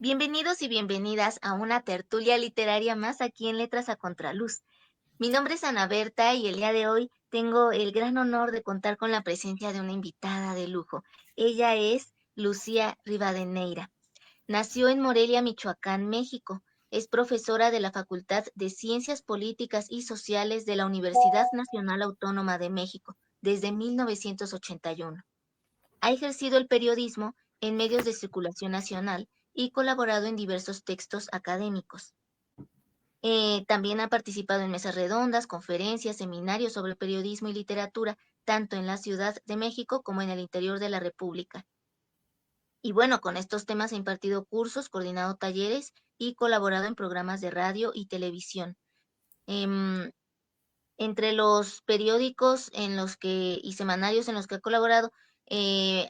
Bienvenidos y bienvenidas a una tertulia literaria más aquí en Letras a Contraluz. Mi nombre es Ana Berta y el día de hoy tengo el gran honor de contar con la presencia de una invitada de lujo. Ella es Lucía Rivadeneira. Nació en Morelia, Michoacán, México. Es profesora de la Facultad de Ciencias Políticas y Sociales de la Universidad Nacional Autónoma de México desde 1981. Ha ejercido el periodismo en medios de circulación nacional y colaborado en diversos textos académicos. También ha participado en mesas redondas, conferencias, seminarios sobre periodismo y literatura, tanto en la Ciudad de México como en el interior de la República. Y bueno, con estos temas ha impartido cursos, coordinado talleres y colaborado en programas de radio y televisión. Em, Entre los periódicos y semanarios en los que ha colaborado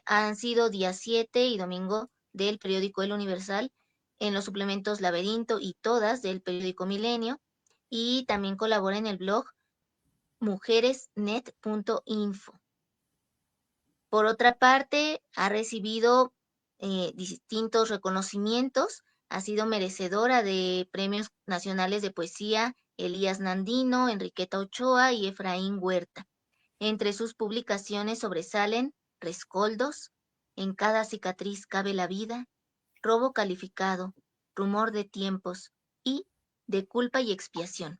han sido Día 7 y Domingo del periódico El Universal, en los suplementos Laberinto y Todas del periódico Milenio, y también colabora en el blog mujeresnet.info. Por otra parte, ha recibido distintos reconocimientos, ha sido merecedora de premios nacionales de poesía Elías Nandino, Enriqueta Ochoa y Efraín Huerta. Entre sus publicaciones sobresalen Rescoldos, En cada cicatriz cabe la vida, Robo calificado, Rumor de tiempos y De culpa y expiación.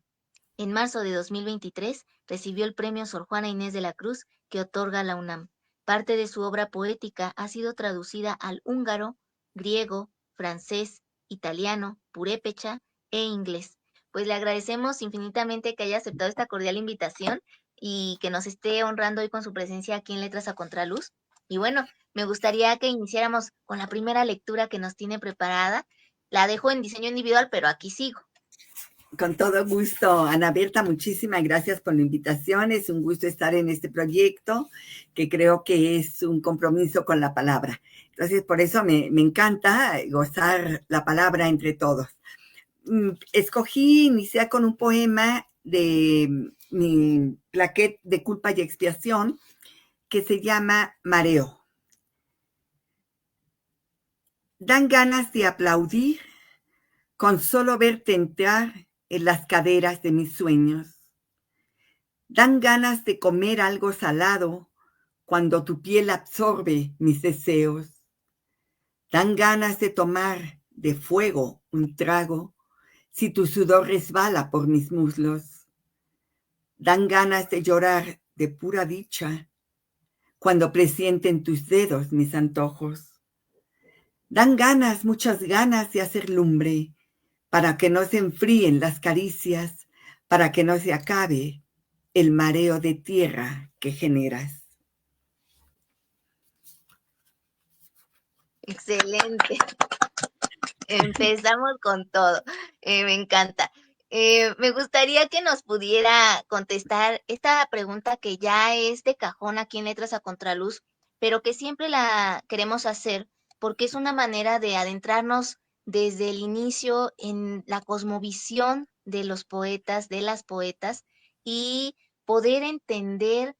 En marzo de 2023 recibió el premio Sor Juana Inés de la Cruz que otorga la UNAM. Parte de su obra poética ha sido traducida al húngaro, griego, francés, italiano, purépecha e inglés. Pues le agradecemos infinitamente que haya aceptado esta cordial invitación y que nos esté honrando hoy con su presencia aquí en Letras a Contraluz. Y bueno, me gustaría que iniciáramos con la primera lectura que nos tiene preparada. La dejo en diseño individual, pero aquí sigo. Con todo gusto, Ana Berta, muchísimas gracias por la invitación. Es un gusto estar en este proyecto que creo que es un compromiso con la palabra. Entonces, por eso me encanta gozar la palabra entre todos. Escogí iniciar con un poema de mi plaquette de culpa y expiación que se llama Mareo. Dan ganas de aplaudir con solo verte entrar en las caderas de mis sueños. Dan ganas de comer algo salado cuando tu piel absorbe mis deseos. Dan ganas de tomar de fuego un trago si tu sudor resbala por mis muslos. Dan ganas de llorar de pura dicha cuando presienten tus dedos mis antojos. Dan ganas, muchas ganas de hacer lumbre para que no se enfríen las caricias, para que no se acabe el mareo de tierra que generas. Excelente. Empezamos con todo. Me encanta. Me gustaría que nos pudiera contestar esta pregunta que ya es de cajón aquí en Letras a Contraluz, pero que siempre la queremos hacer porque es una manera de adentrarnos desde el inicio en la cosmovisión de los poetas, de las poetas, y poder entender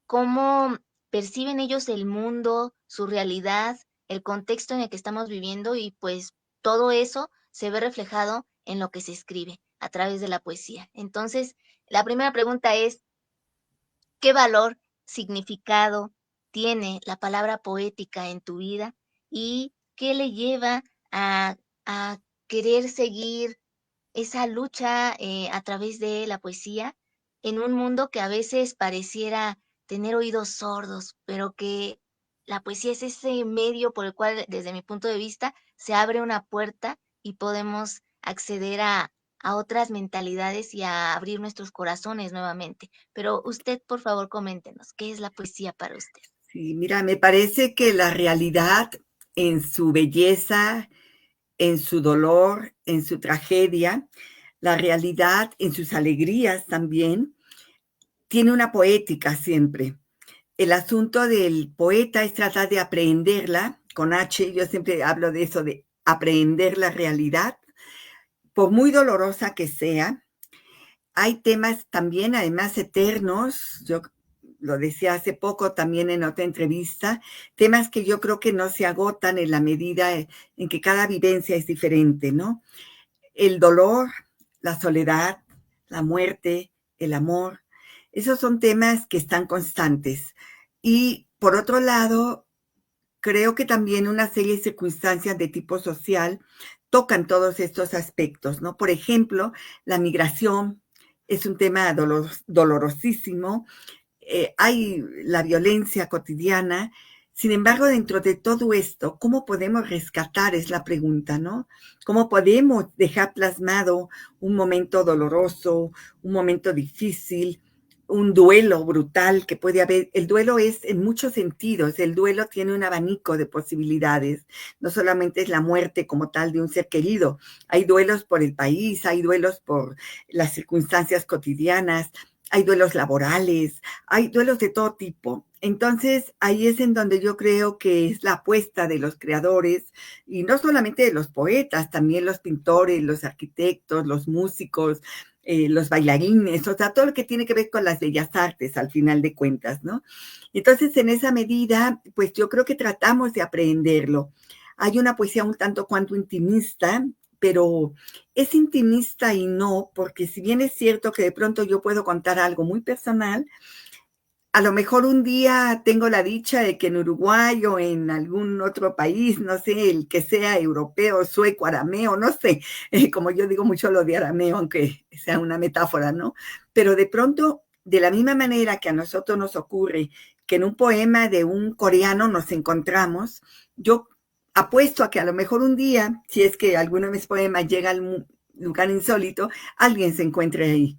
cómo perciben ellos el mundo, su realidad, el contexto en el que estamos viviendo, y pues todo eso se ve reflejado en lo que se escribe a través de la poesía. Entonces, la primera pregunta es, ¿qué valor, significado tiene la palabra poética en tu vida y qué le lleva a querer seguir esa lucha a través de la poesía en un mundo que a veces pareciera tener oídos sordos, pero que la poesía es ese medio por el cual, desde mi punto de vista, se abre una puerta y podemos acceder a otras mentalidades y a abrir nuestros corazones nuevamente? Pero usted, por favor, coméntenos, ¿qué es la poesía para usted? Sí, mira, me parece que la realidad en su belleza, en su dolor, en su tragedia, la realidad en sus alegrías también, tiene una poética siempre. El asunto del poeta es tratar de aprehenderla, con H, yo siempre hablo de eso, de aprehender la realidad, por muy dolorosa que sea. Hay temas también, además, eternos. Yo lo decía hace poco también en otra entrevista, temas que yo creo que no se agotan en la medida en que cada vivencia es diferente, ¿no? El dolor, la soledad, la muerte, el amor, esos son temas que están constantes. Y por otro lado, creo que también una serie de circunstancias de tipo social tocan todos estos aspectos, ¿no? Por ejemplo, la migración es un tema dolorosísimo, hay la violencia cotidiana. Sin embargo, dentro de todo esto, ¿cómo podemos rescatar? Es la pregunta, ¿no? ¿Cómo podemos dejar plasmado un momento doloroso, un momento difícil, un duelo brutal que puede haber? El duelo es en muchos sentidos, el duelo tiene un abanico de posibilidades, no solamente es la muerte como tal de un ser querido, hay duelos por el país, hay duelos por las circunstancias cotidianas, hay duelos laborales, hay duelos de todo tipo. Entonces, ahí es en donde yo creo que es la apuesta de los creadores, y no solamente de los poetas, también los pintores, los arquitectos, los músicos, los bailarines, o sea, todo lo que tiene que ver con las bellas artes, al final de cuentas, ¿no? Entonces, en esa medida, pues yo creo que tratamos de aprenderlo. Hay una poesía un tanto cuanto intimista, pero es intimista y no, porque si bien es cierto que de pronto yo puedo contar algo muy personal, a lo mejor un día tengo la dicha de que en Uruguay o en algún otro país, no sé, el que sea europeo, sueco, arameo, no sé, como yo digo mucho lo de arameo, aunque sea una metáfora, ¿no? Pero de pronto, de la misma manera que a nosotros nos ocurre que en un poema de un coreano nos encontramos, yo apuesto a que a lo mejor un día, si es que alguno de mis poemas llega al lugar insólito, alguien se encuentre ahí.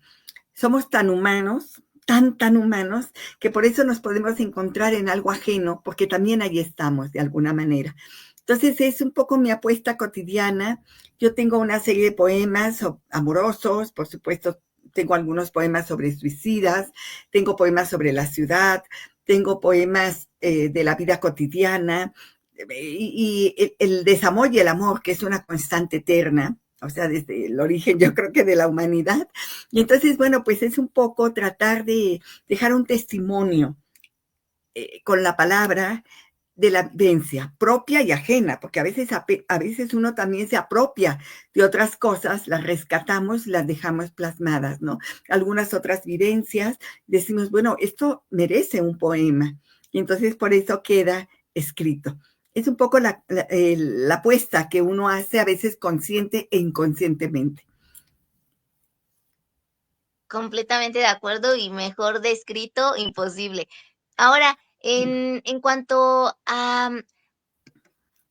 Somos tan humanos, tan humanos, que por eso nos podemos encontrar en algo ajeno, porque también ahí estamos de alguna manera. Entonces es un poco mi apuesta cotidiana. Yo tengo una serie de poemas amorosos, por supuesto, tengo algunos poemas sobre suicidas, tengo poemas sobre la ciudad, tengo poemas de la vida cotidiana, y el desamor y el amor, que es una constante eterna, o sea, desde el origen yo creo que de la humanidad. Y entonces, bueno, pues es un poco tratar de dejar un testimonio con la palabra de la vivencia propia y ajena, porque a veces uno también se apropia de otras cosas, las rescatamos, las dejamos plasmadas, ¿no? Algunas otras vivencias, decimos, bueno, esto merece un poema, y entonces por eso queda escrito. Es un poco la apuesta que uno hace a veces consciente e inconscientemente. Completamente de acuerdo y mejor descrito, imposible. Ahora, en cuanto a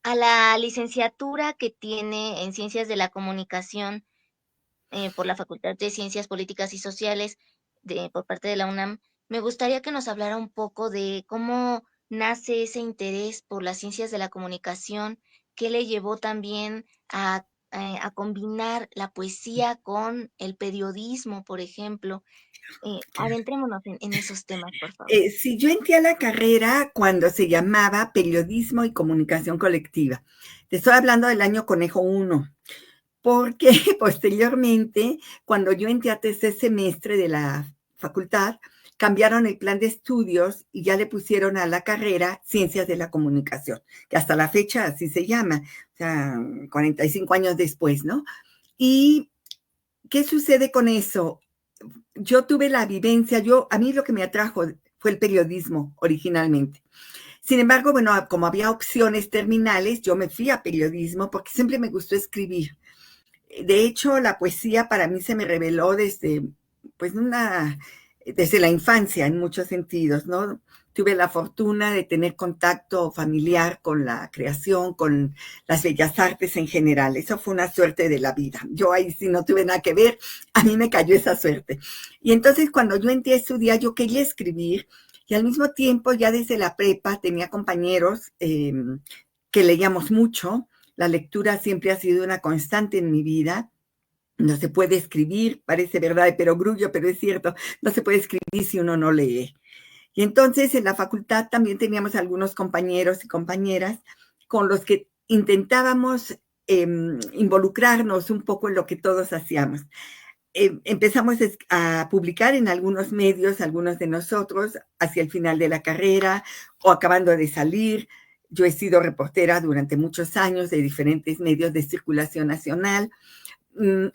la licenciatura que tiene en Ciencias de la Comunicación por la Facultad de Ciencias Políticas y Sociales por parte de la UNAM, me gustaría que nos hablara un poco de cómo nace ese interés por las ciencias de la comunicación, qué le llevó también a combinar la poesía con el periodismo, por ejemplo. Adentrémonos en esos temas, por favor. Sí, yo entré a la carrera cuando se llamaba Periodismo y Comunicación Colectiva. Te estoy hablando del año Conejo 1, porque posteriormente, cuando yo entré a tercer semestre de la facultad, cambiaron el plan de estudios y ya le pusieron a la carrera Ciencias de la Comunicación, que hasta la fecha así se llama, o sea, 45 años después, ¿no? ¿Y qué sucede con eso? Yo tuve la vivencia, a mí lo que me atrajo fue el periodismo originalmente. Sin embargo, bueno, como había opciones terminales, yo me fui a periodismo porque siempre me gustó escribir. De hecho, la poesía para mí se me reveló pues, desde la infancia en muchos sentidos, ¿no? Tuve la fortuna de tener contacto familiar con la creación, con las bellas artes en general. Eso fue una suerte de la vida. Yo ahí sí no tuve nada que ver, a mí me cayó esa suerte. Y entonces cuando yo entré a estudiar, yo quería escribir y al mismo tiempo ya desde la prepa tenía compañeros que leíamos mucho. La lectura siempre ha sido una constante en mi vida. No se puede escribir, parece verdad de perogrullo, pero es cierto, no se puede escribir si uno no lee. Y entonces en la facultad también teníamos algunos compañeros y compañeras con los que intentábamos involucrarnos un poco en lo que todos hacíamos. empezamos a publicar en algunos medios, algunos de nosotros, hacia el final de la carrera o acabando de salir. Yo he sido reportera durante muchos años de diferentes medios de circulación nacional.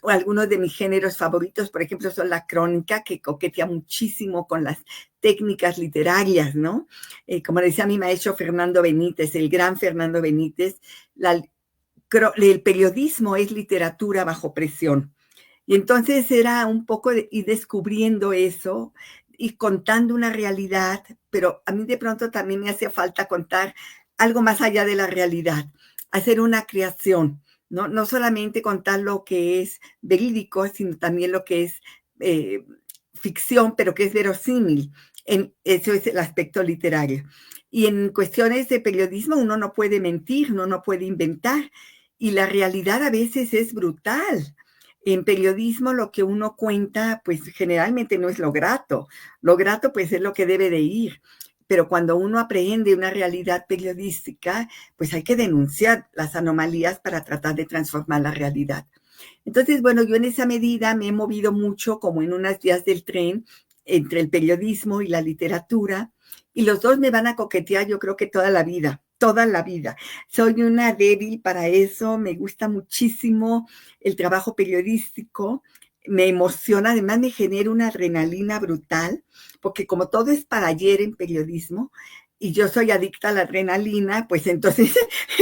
Algunos de mis géneros favoritos, por ejemplo, son la crónica, que coquetea muchísimo con las técnicas literarias, ¿no? Como decía mi maestro Fernando Benítez, el gran Fernando Benítez, el periodismo es literatura bajo presión. Y entonces era un poco de ir descubriendo eso y contando una realidad, pero a mí de pronto también me hacía falta contar algo más allá de la realidad, hacer una creación, ¿no? No solamente contar lo que es verídico, sino también lo que es ficción, pero que es verosímil. Eso es el aspecto literario. Y en cuestiones de periodismo uno no puede mentir, uno no puede inventar, y la realidad a veces es brutal. En periodismo lo que uno cuenta, pues generalmente no es lo grato. Lo grato, pues es lo que debe de ir. Pero cuando uno aprehende una realidad periodística, pues hay que denunciar las anomalías para tratar de transformar la realidad. Entonces, bueno, yo en esa medida me he movido mucho como en unas vías del tren entre el periodismo y la literatura, y los dos me van a coquetear, yo creo que toda la vida, toda la vida. Soy una débil para eso, me gusta muchísimo el trabajo periodístico, me emociona, además me genera una adrenalina brutal, porque como todo es para ayer en periodismo, y yo soy adicta a la adrenalina, pues entonces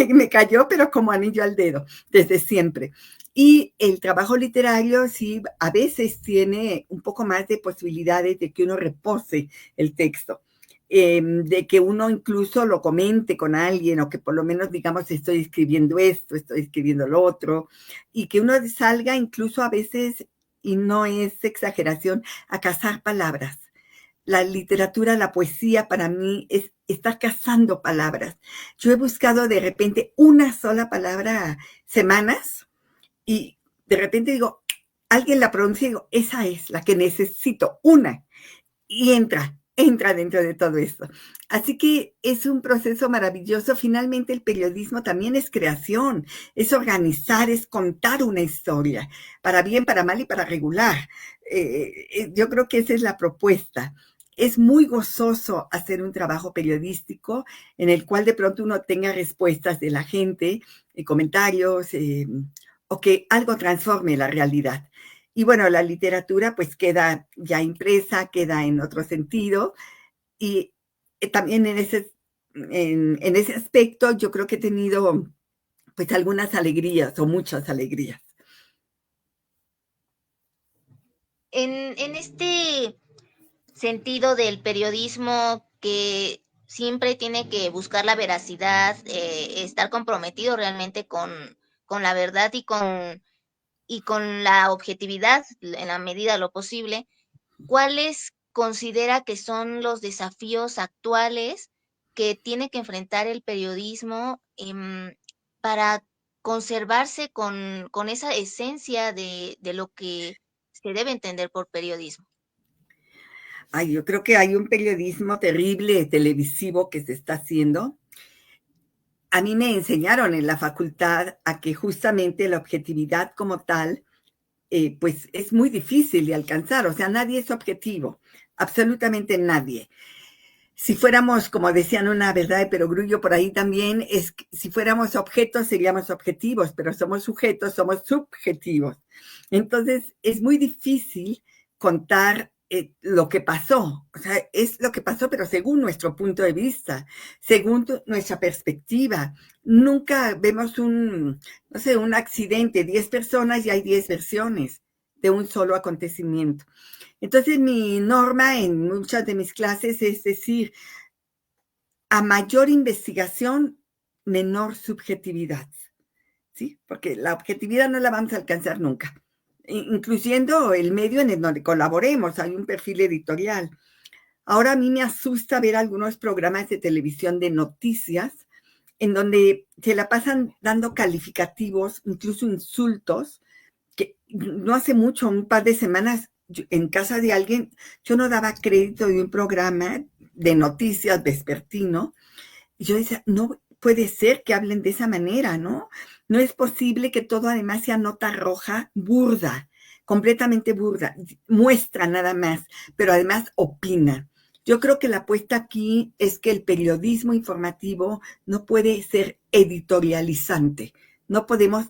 me cayó, pero como anillo al dedo, desde siempre. Y el trabajo literario sí a veces tiene un poco más de posibilidades de que uno repose el texto, de que uno incluso lo comente con alguien o que por lo menos digamos estoy escribiendo esto, estoy escribiendo lo otro, y que uno salga incluso a veces, y no es exageración, a cazar palabras. La literatura, la poesía para mí es estar cazando palabras. Yo he buscado de repente una sola palabra semanas y de repente digo, alguien la pronuncia y digo, esa es la que necesito, una, y entra dentro de todo esto. Así que es un proceso maravilloso. Finalmente el periodismo también es creación, es organizar, es contar una historia, para bien, para mal y para regular. Yo creo que esa es la propuesta. Es muy gozoso hacer un trabajo periodístico en el cual de pronto uno tenga respuestas de la gente, comentarios, o que algo transforme la realidad. Y bueno, la literatura pues queda ya impresa, queda en otro sentido. Y también en ese aspecto yo creo que he tenido pues algunas alegrías o muchas alegrías. En este sentido del periodismo que siempre tiene que buscar la veracidad, estar comprometido realmente con la verdad y con la objetividad en la medida de lo posible, ¿cuáles considera que son los desafíos actuales que tiene que enfrentar el periodismo para conservarse con esa esencia de lo que se debe entender por periodismo? Ay, yo creo que hay un periodismo terrible televisivo que se está haciendo. A mí me enseñaron en la facultad a que justamente la objetividad como tal, pues es muy difícil de alcanzar. O sea, nadie es objetivo, absolutamente nadie. Si fuéramos, como decían una verdad de perogrullo por ahí también, es que si fuéramos objetos seríamos objetivos, pero somos sujetos, somos subjetivos. Entonces es muy difícil contar lo que pasó. O sea, es lo que pasó, pero según nuestro punto de vista, según nuestra perspectiva. Nunca vemos no sé, un accidente, 10 personas y hay 10 versiones de un solo acontecimiento. Entonces, mi norma en muchas de mis clases es decir, a mayor investigación, menor subjetividad, ¿sí? Porque la objetividad no la vamos a alcanzar nunca, incluyendo el medio en el donde colaboremos, hay un perfil editorial. Ahora a mí me asusta ver algunos programas de televisión de noticias en donde se la pasan dando calificativos, incluso insultos, que no hace mucho, un par de semanas, en casa de alguien, yo no daba crédito de un programa de noticias vespertino, y yo decía, no puede ser que hablen de esa manera, ¿no? No es posible que todo además sea nota roja burda, completamente burda, muestra nada más, pero además opina. Yo creo que la apuesta aquí es que el periodismo informativo no puede ser editorializante. No podemos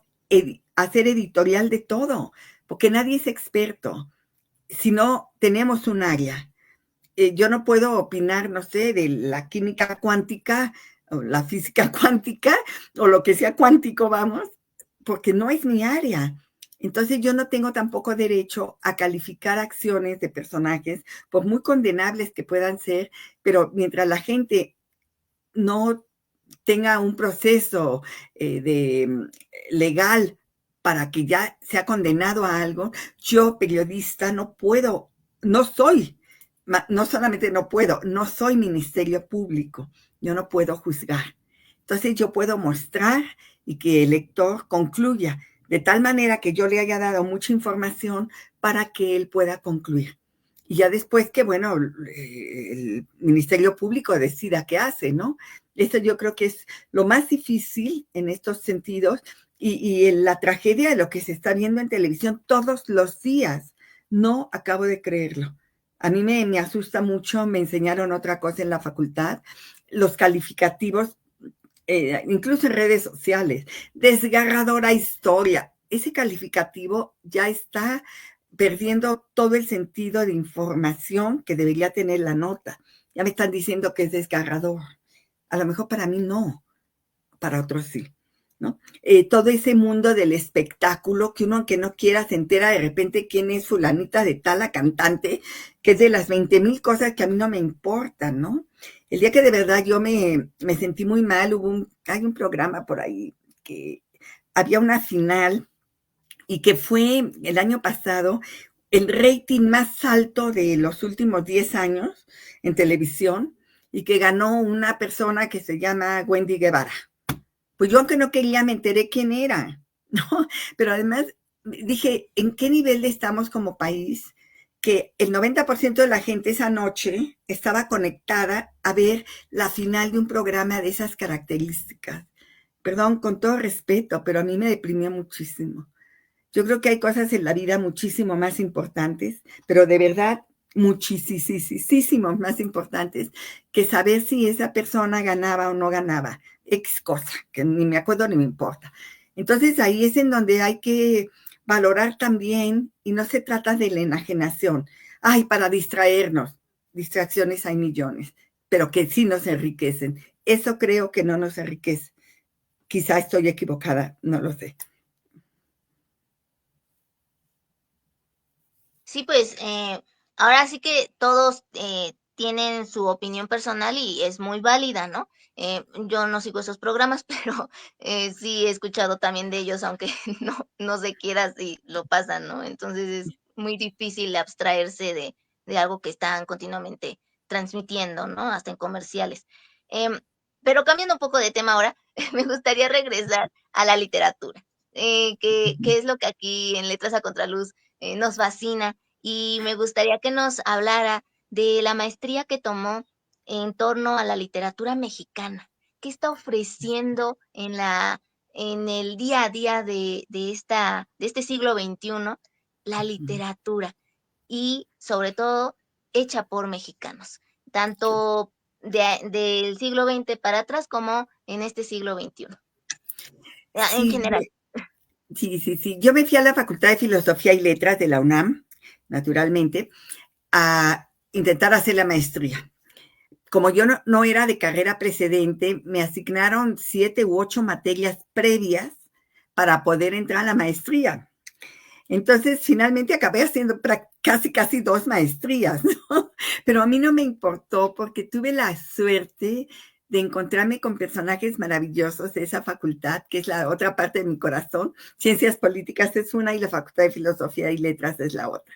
hacer editorial de todo, porque nadie es experto. Si no tenemos un área, yo no puedo opinar, no sé, de la química cuántica o la física cuántica o lo que sea cuántico, vamos, porque no es mi área. Entonces yo no tengo tampoco derecho a calificar acciones de personajes, por muy condenables que puedan ser, pero mientras la gente no tenga un proceso legal para que ya sea condenado a algo, yo, periodista, no puedo, no soy, no solamente no puedo, no soy ministerio público, yo no puedo juzgar. Entonces yo puedo mostrar y que el lector concluya, de tal manera que yo le haya dado mucha información para que él pueda concluir. Y ya después que, bueno, el Ministerio Público decida qué hace, ¿no? Eso yo creo que es lo más difícil en estos sentidos y la tragedia de lo que se está viendo en televisión todos los días. No acabo de creerlo. A mí me asusta mucho, me enseñaron otra cosa en la facultad, los calificativos, incluso en redes sociales, desgarradora historia. Ese calificativo ya está perdiendo todo el sentido de información que debería tener la nota. Ya me están diciendo que es desgarrador. A lo mejor para mí no, para otros sí, ¿no? Todo ese mundo del espectáculo, que uno aunque no quiera se entera de repente quién es fulanita de tal, la cantante, que es de las 20,000 cosas que a mí no me importan, ¿no? El día que de verdad yo me sentí muy mal, hay un programa por ahí que había una final y que fue el año pasado el rating más alto de los últimos 10 años en televisión y que ganó una persona que se llama Wendy Guevara. Pues yo aunque no quería me enteré quién era, ¿no? Pero además dije, ¿en qué nivel estamos como país? Que el 90% de la gente esa noche estaba conectada a ver la final de un programa de esas características. Perdón, con todo respeto, pero a mí me deprimió muchísimo. Yo creo que hay cosas en la vida muchísimo más importantes, pero de verdad muchísimo más importantes que saber si esa persona ganaba o no ganaba. X cosa, que ni me acuerdo ni me importa. Entonces ahí es en donde hay que valorar también, y no se trata de la enajenación. Ay, para distraernos, distracciones hay millones, pero que sí nos enriquecen. Eso creo que no nos enriquece. Quizá estoy equivocada, no lo sé. Sí, pues ahora sí que todos tienen su opinión personal y es muy válida, ¿no? Yo no sigo esos programas, pero sí he escuchado también de ellos, aunque no se quiera si lo pasan, ¿no? Entonces es muy difícil abstraerse de algo que están continuamente transmitiendo, ¿no? Hasta en comerciales. Em, pero cambiando un poco de tema ahora, me gustaría regresar a la literatura, que es lo que aquí en Letras a Contraluz nos fascina y me gustaría que nos hablara de la maestría que tomó en torno a la literatura mexicana. ¿Qué está ofreciendo en el día a día de este siglo XXI la literatura? Y sobre todo hecha por mexicanos, tanto del siglo XX para atrás como en este siglo XXI, en Sí, general. sí. Yo me fui a la Facultad de Filosofía y Letras de la UNAM, naturalmente, a intentar hacer la maestría. Como yo no era de carrera precedente, me asignaron 7 u 8 materias previas para poder entrar a la maestría. Entonces, finalmente acabé haciendo casi 2 maestrías, ¿no? Pero a mí no me importó porque tuve la suerte de encontrarme con personajes maravillosos de esa facultad, que es la otra parte de mi corazón. Ciencias políticas es una y la Facultad de Filosofía y Letras es la otra.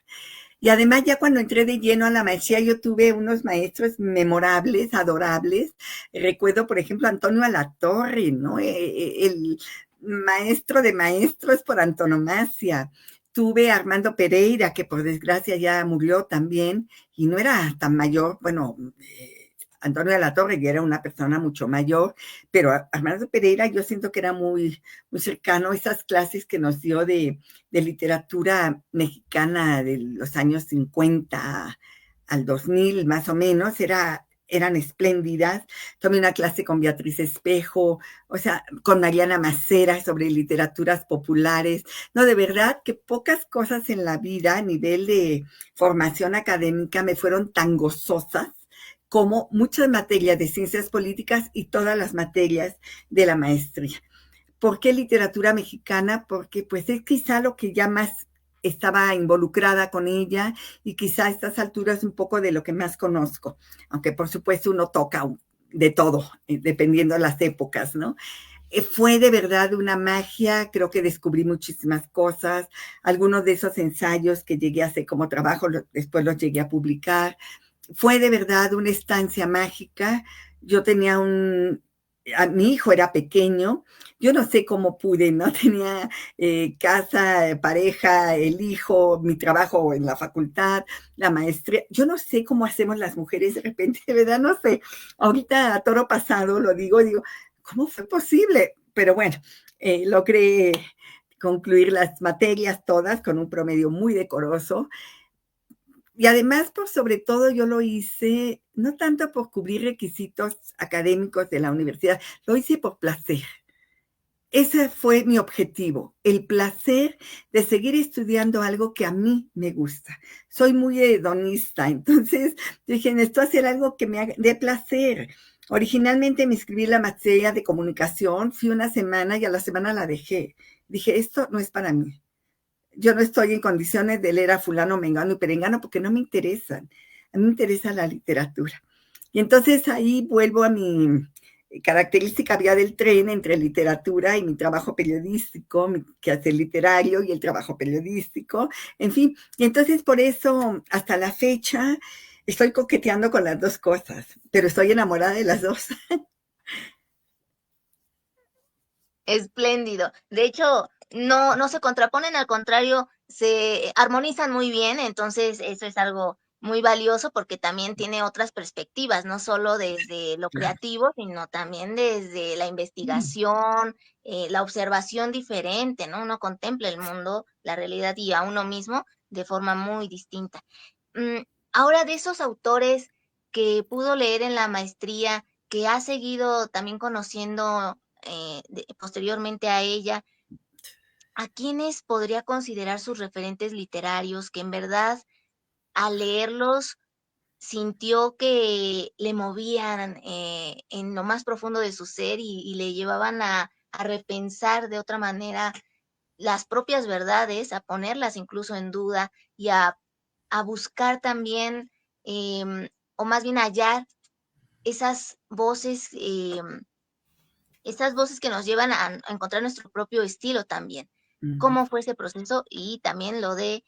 Y además ya cuando entré de lleno a la maestría, yo tuve unos maestros memorables, adorables. Recuerdo, por ejemplo, Antonio Alatorre, ¿no? El maestro de maestros por antonomasia. Tuve a Armando Pereira, que por desgracia ya murió también, y no era tan mayor, bueno, Antonio de la Torre ya era una persona mucho mayor, pero Armando Pereira yo siento que era muy, muy cercano a esas clases que nos dio de literatura mexicana de los años 50 al 2000 más o menos, eran espléndidas. Tomé una clase con Beatriz Espejo, o sea, con Mariana Macera sobre literaturas populares. No, de verdad que pocas cosas en la vida a nivel de formación académica me fueron tan gozosas como muchas materias de ciencias políticas y todas las materias de la maestría. ¿Por qué literatura mexicana? Porque pues es quizá lo que ya más estaba involucrada con ella y quizá a estas alturas un poco de lo que más conozco, aunque por supuesto uno toca de todo, dependiendo de las épocas, ¿no? Fue de verdad una magia, creo que descubrí muchísimas cosas, algunos de esos ensayos que llegué a hacer como trabajo, después los llegué a publicar. Fue de verdad una estancia mágica. Yo tenía mi hijo era pequeño, yo no sé cómo pude, ¿no? Tenía casa, pareja, el hijo, mi trabajo en la facultad, la maestría. Yo no sé cómo hacemos las mujeres de repente, de verdad, no sé. Ahorita a toro pasado lo digo, ¿cómo fue posible? Pero bueno, logré concluir las materias todas con un promedio muy decoroso. Y además, por sobre todo, yo lo hice no tanto por cubrir requisitos académicos de la universidad, lo hice por placer. Ese fue mi objetivo, el placer de seguir estudiando algo que a mí me gusta. Soy muy hedonista, entonces dije, necesito hacer algo que me haga de placer. Originalmente me inscribí en la materia de comunicación, fui una semana y a la semana la dejé. Dije, esto no es para mí. Yo no estoy en condiciones de leer a fulano, mengano y perengano porque no me interesan. A mí me interesa la literatura. Y entonces ahí vuelvo a mi característica vía del tren entre literatura y mi trabajo periodístico, mi quehacer literario y el trabajo periodístico, en fin. Y entonces por eso hasta la fecha estoy coqueteando con las dos cosas, pero estoy enamorada de las dos. Espléndido. De hecho, no se contraponen, al contrario, se armonizan muy bien, entonces eso es algo muy valioso porque también tiene otras perspectivas, no solo desde lo Claro. creativo, sino también desde la investigación, la observación diferente, ¿no? Uno contempla el mundo, la realidad y a uno mismo de forma muy distinta. Mm, Ahora, de esos autores que pudo leer en la maestría, que ha seguido también conociendo posteriormente a ella, ¿a quiénes podría considerar sus referentes literarios que en verdad al leerlos sintió que le movían en lo más profundo de su ser y le llevaban a repensar de otra manera las propias verdades, a ponerlas incluso en duda y a buscar también, o más bien hallar esas voces, estas voces que nos llevan a encontrar nuestro propio estilo también? ¿Cómo fue ese proceso? Y también lo de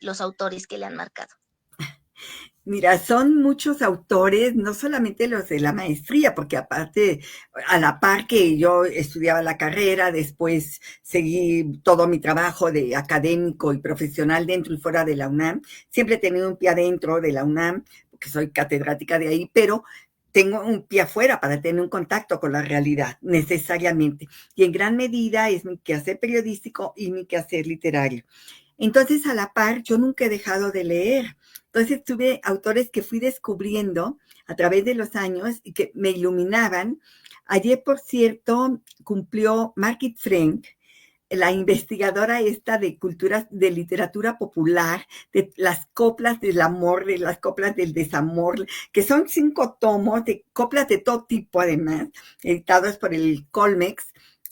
los autores que le han marcado. Mira, son muchos autores, no solamente los de la maestría, porque aparte, a la par que yo estudiaba la carrera, después seguí todo mi trabajo de académico y profesional dentro y fuera de la UNAM. Siempre he tenido un pie adentro de la UNAM, porque soy catedrática de ahí, pero tengo un pie afuera para tener un contacto con la realidad, necesariamente. Y en gran medida es mi quehacer periodístico y mi quehacer literario. Entonces, a la par, yo nunca he dejado de leer. Entonces, tuve autores que fui descubriendo a través de los años y que me iluminaban. Ayer, por cierto, cumplió Margit Frank, la investigadora esta de culturas, de literatura popular, de las coplas del amor, de las coplas del desamor, que son 5 tomos de coplas de todo tipo, además, editados por el Colmex.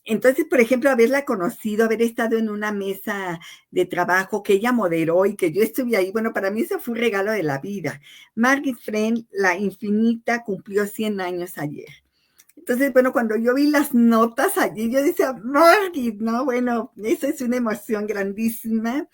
Entonces, por ejemplo, haberla conocido, haber estado en una mesa de trabajo que ella moderó y que yo estuve ahí, bueno, para mí eso fue un regalo de la vida. Margit Friend, la infinita, cumplió 100 años ayer. Entonces, bueno, cuando yo vi las notas allí, yo decía, Margit, ¿no? Bueno, eso es una emoción grandísima.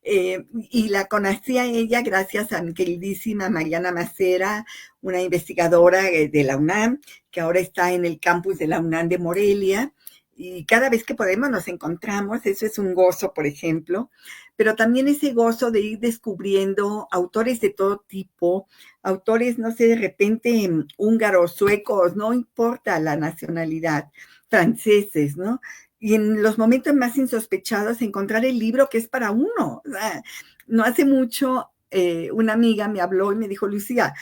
Y la conocí a ella gracias a mi queridísima Mariana Macera, una investigadora de la UNAM, que ahora está en el campus de la UNAM de Morelia, y cada vez que podemos nos encontramos, eso es un gozo, por ejemplo, pero también ese gozo de ir descubriendo autores de todo tipo, autores, no sé, de repente húngaros, suecos, no importa la nacionalidad, franceses, ¿no? Y en los momentos más insospechados encontrar el libro que es para uno. O sea, no hace mucho una amiga me habló y me dijo, Lucía,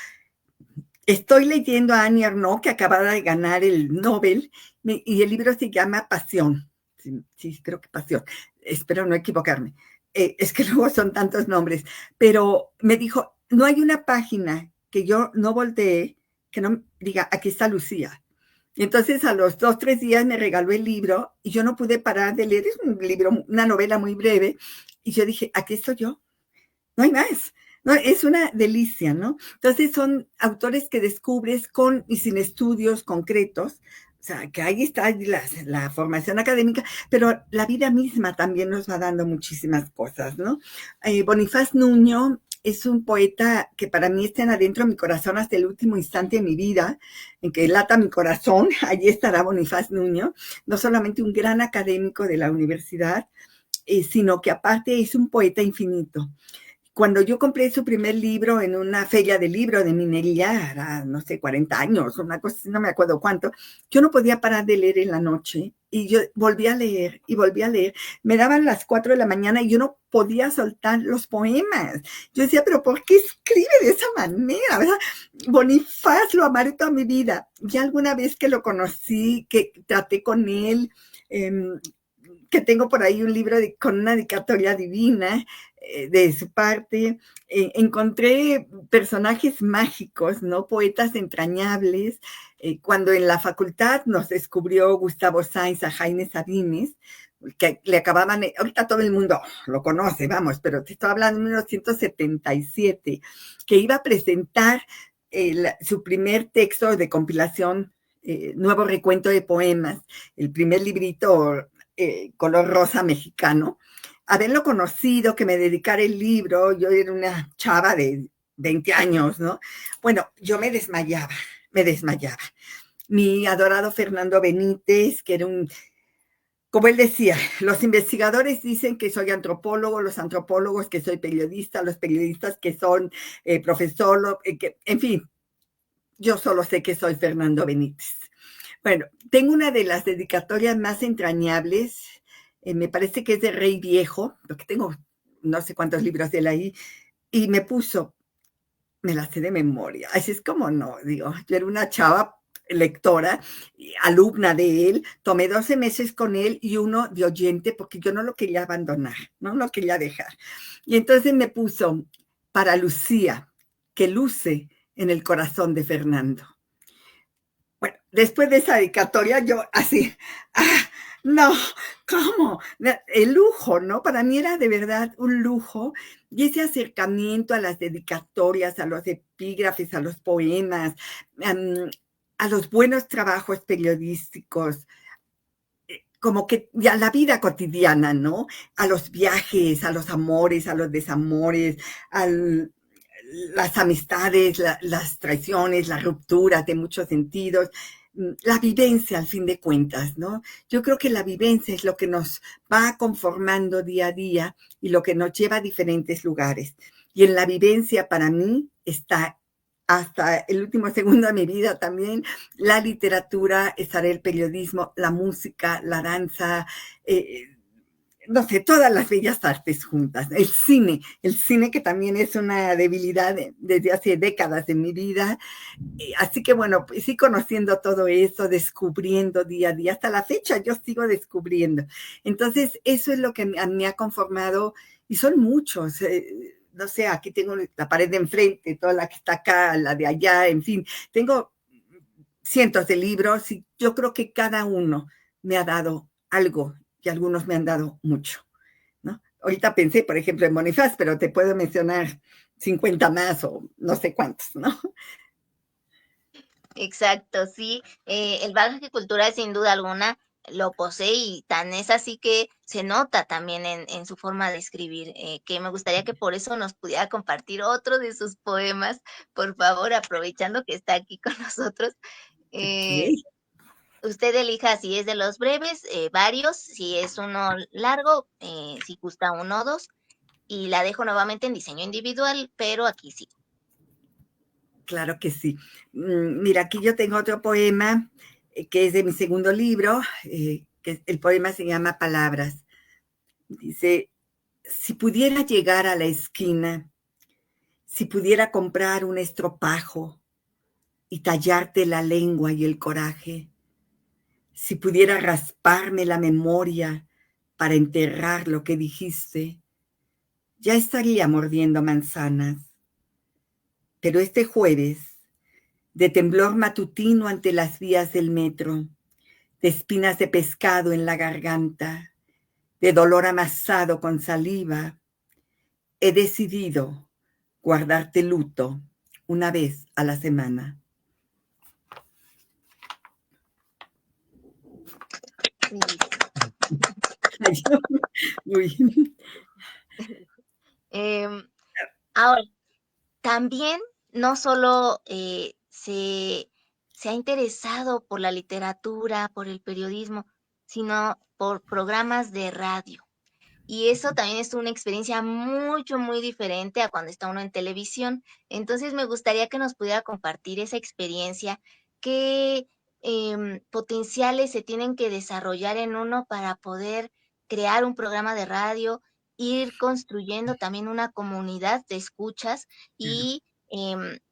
estoy leyendo a Annie Ernaux, que acababa de ganar el Nobel, y el libro se llama Pasión. Sí, sí, creo que Pasión. Espero no equivocarme. Es que luego son tantos nombres. Pero me dijo, no hay una página que yo no voltee que no diga, aquí está Lucía. Y entonces a los 2, 3 días me regaló el libro y yo no pude parar de leer. Es un libro, una novela muy breve. Y yo dije, aquí estoy yo, no hay más. No, es una delicia, ¿no? Entonces son autores que descubres con y sin estudios concretos, o sea, que ahí está la formación académica, pero la vida misma también nos va dando muchísimas cosas, ¿no? Bonifaz Nuño es un poeta que para mí está adentro de mi corazón hasta el último instante de mi vida, en que lata mi corazón, allí estará Bonifaz Nuño, no solamente un gran académico de la universidad, sino que aparte es un poeta infinito. Cuando yo compré su primer libro en una feria de libro de minería, era, no sé, 40 años, una cosa, no me acuerdo cuánto, yo no podía parar de leer en la noche y yo volví a leer y volví a leer. Me daban las 4 de la mañana y yo no podía soltar los poemas. Yo decía, pero ¿por qué escribe de esa manera? ¿Verdad? Bonifaz lo amaré toda mi vida. Ya alguna vez que lo conocí, que traté con él, eh, que tengo por ahí un libro con una dedicatoria divina de su parte. Encontré personajes mágicos, ¿no? Poetas entrañables. Cuando en la facultad nos descubrió Gustavo Sáenz a Jaime Sabines, que le acababan, ahorita todo el mundo lo conoce, vamos, pero te estoy hablando de 1977, que iba a presentar su primer texto de compilación, Nuevo Recuento de Poemas, el primer librito color rosa mexicano. Haberlo conocido, que me dedicara el libro, yo era una chava de 20 años, ¿no? Bueno, yo me desmayaba, me desmayaba. Mi adorado Fernando Benítez, que era un, como él decía, los investigadores dicen que soy antropólogo, los antropólogos que soy periodista, los periodistas que son profesor, en fin, yo solo sé que soy Fernando Benítez. Bueno, tengo una de las dedicatorias más entrañables, me parece que es de Rey Viejo, porque tengo no sé cuántos libros de él ahí, y me puso, me la sé de memoria, así es como no, digo, yo era una chava lectora, alumna de él, tomé 12 meses con él y uno de oyente porque yo no lo quería abandonar, no lo quería dejar. Y entonces me puso, para Lucía, que luce en el corazón de Fernando. Bueno, después de esa dedicatoria, yo así, no, ¿cómo? El lujo, ¿no? Para mí era de verdad un lujo. Y ese acercamiento a las dedicatorias, a los epígrafes, a los poemas, a los buenos trabajos periodísticos, como que ya la vida cotidiana, ¿no? A los viajes, a los amores, a los desamores, al, las amistades, las traiciones, las rupturas de muchos sentidos, la vivencia al fin de cuentas, ¿no? Yo creo que la vivencia es lo que nos va conformando día a día y lo que nos lleva a diferentes lugares. Y en la vivencia para mí está hasta el último segundo de mi vida también la literatura, estará el periodismo, la música, la danza, no sé, todas las bellas artes juntas, el cine que también es una debilidad desde hace décadas de mi vida. Así que bueno, pues sí, conociendo todo eso, descubriendo día a día, hasta la fecha yo sigo descubriendo. Entonces, eso es lo que me ha conformado, y son muchos. No sé, aquí tengo la pared de enfrente, toda la que está acá, la de allá, en fin, tengo cientos de libros y yo creo que cada uno me ha dado algo y algunos me han dado mucho, ¿no? Ahorita pensé, por ejemplo, en Bonifaz, pero te puedo mencionar 50 más o no sé cuántos, ¿no? Exacto, sí. El bagaje cultural sin duda alguna lo posee y tan es así que se nota también en su forma de escribir, que me gustaría que por eso nos pudiera compartir otro de sus poemas, por favor, aprovechando que está aquí con nosotros. Ok. Eh, usted elija si es de los breves, varios, si es uno largo, si gusta uno o dos, y la dejo nuevamente en diseño individual, pero aquí sí. Claro que sí. Mira, aquí yo tengo otro poema que es de mi segundo libro, que el poema se llama Palabras. Dice, si pudiera llegar a la esquina, si pudiera comprar un estropajo y tallarte la lengua y el coraje, si pudiera rasparme la memoria para enterrar lo que dijiste, ya estaría mordiendo manzanas. Pero este jueves, de temblor matutino ante las vías del metro, de espinas de pescado en la garganta, de dolor amasado con saliva, he decidido guardarte luto una vez a la semana. Muy bien. Ahora, también no solo se ha interesado por la literatura, por el periodismo, sino por programas de radio. Y eso también es una experiencia mucho, muy diferente a cuando está uno en televisión. Entonces me gustaría que nos pudiera compartir esa experiencia, qué potenciales se tienen que desarrollar en uno para poder crear un programa de radio, ir construyendo también una comunidad de escuchas y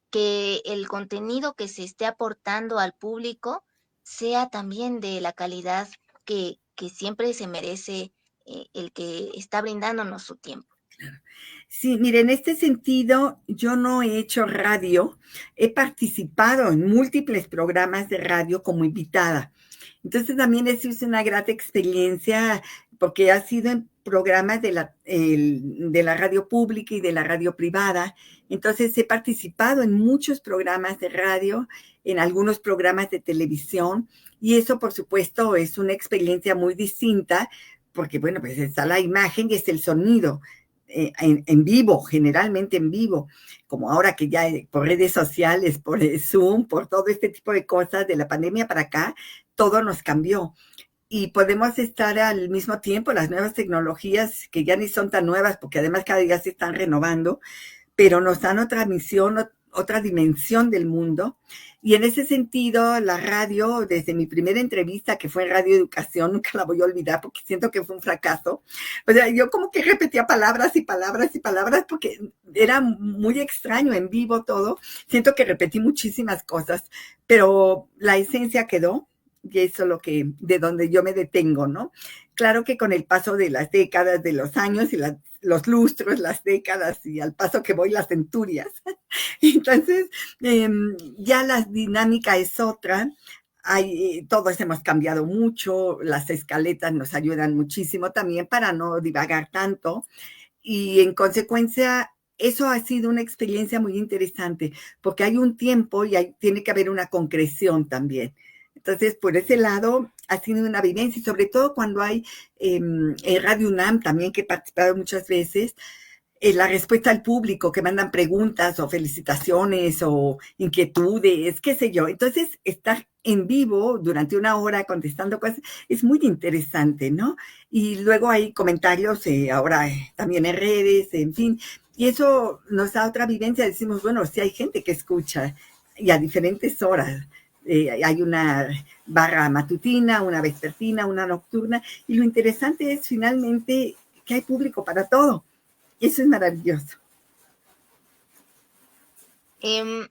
que el contenido que se esté aportando al público sea también de la calidad que siempre se merece el que está brindándonos su tiempo. Sí, mire, en este sentido, yo no he hecho radio, he participado en múltiples programas de radio como invitada. Entonces también es una grata experiencia porque ha sido en programas de la radio pública y de la radio privada. Entonces he participado en muchos programas de radio, en algunos programas de televisión, y eso por supuesto es una experiencia muy distinta porque, bueno, pues está la imagen y está el sonido. En vivo, generalmente en vivo, como ahora que ya por redes sociales, por Zoom, por todo este tipo de cosas de la pandemia para acá, todo nos cambió. Y podemos estar al mismo tiempo, las nuevas tecnologías que ya ni son tan nuevas, porque además cada día se están renovando, pero nos dan otra misión, otra dimensión del mundo. Y en ese sentido, la radio, desde mi primera entrevista, que fue en Radio Educación, nunca la voy a olvidar porque siento que fue un fracaso. O sea, yo como que repetía palabras y palabras y palabras porque era muy extraño en vivo todo. Siento que repetí muchísimas cosas, pero la esencia quedó y eso es lo que, de donde yo me detengo, ¿no? Claro que con el paso de las décadas, de los años y los lustros, las décadas y al paso que voy las centurias. Entonces, ya la dinámica es otra. Todos hemos cambiado mucho, las escaletas nos ayudan muchísimo también para no divagar tanto y en consecuencia eso ha sido una experiencia muy interesante porque hay un tiempo y tiene que haber una concreción también. Entonces, por ese lado, ha sido una vivencia, y sobre todo cuando hay en Radio UNAM también, que he participado muchas veces, la respuesta al público, que mandan preguntas o felicitaciones o inquietudes, qué sé yo. Entonces, estar en vivo durante una hora contestando cosas es muy interesante, ¿no? Y luego hay comentarios ahora también en redes, en fin, y eso nos da otra vivencia. Decimos, bueno, sí hay gente que escucha y a diferentes horas. Hay una barra matutina, una vespertina, una nocturna, y lo interesante es finalmente que hay público para todo. Eso es maravilloso. Em,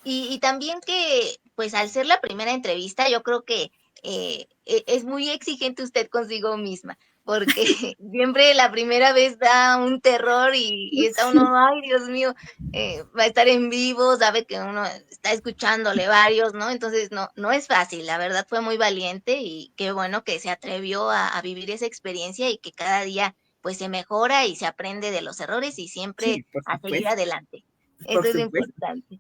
y también que, pues al ser la primera entrevista, yo creo que es muy exigente usted consigo misma, porque siempre la primera vez da un terror y está Sí, uno, ay, Dios mío, va a estar en vivo, sabe que uno está escuchándole varios, ¿no? Entonces no es fácil, la verdad fue muy valiente y qué bueno que se atrevió a vivir esa experiencia y que cada día pues se mejora y se aprende de los errores y siempre sí, por a seguir supuesto, adelante. por Eso es lo supuesto. importante.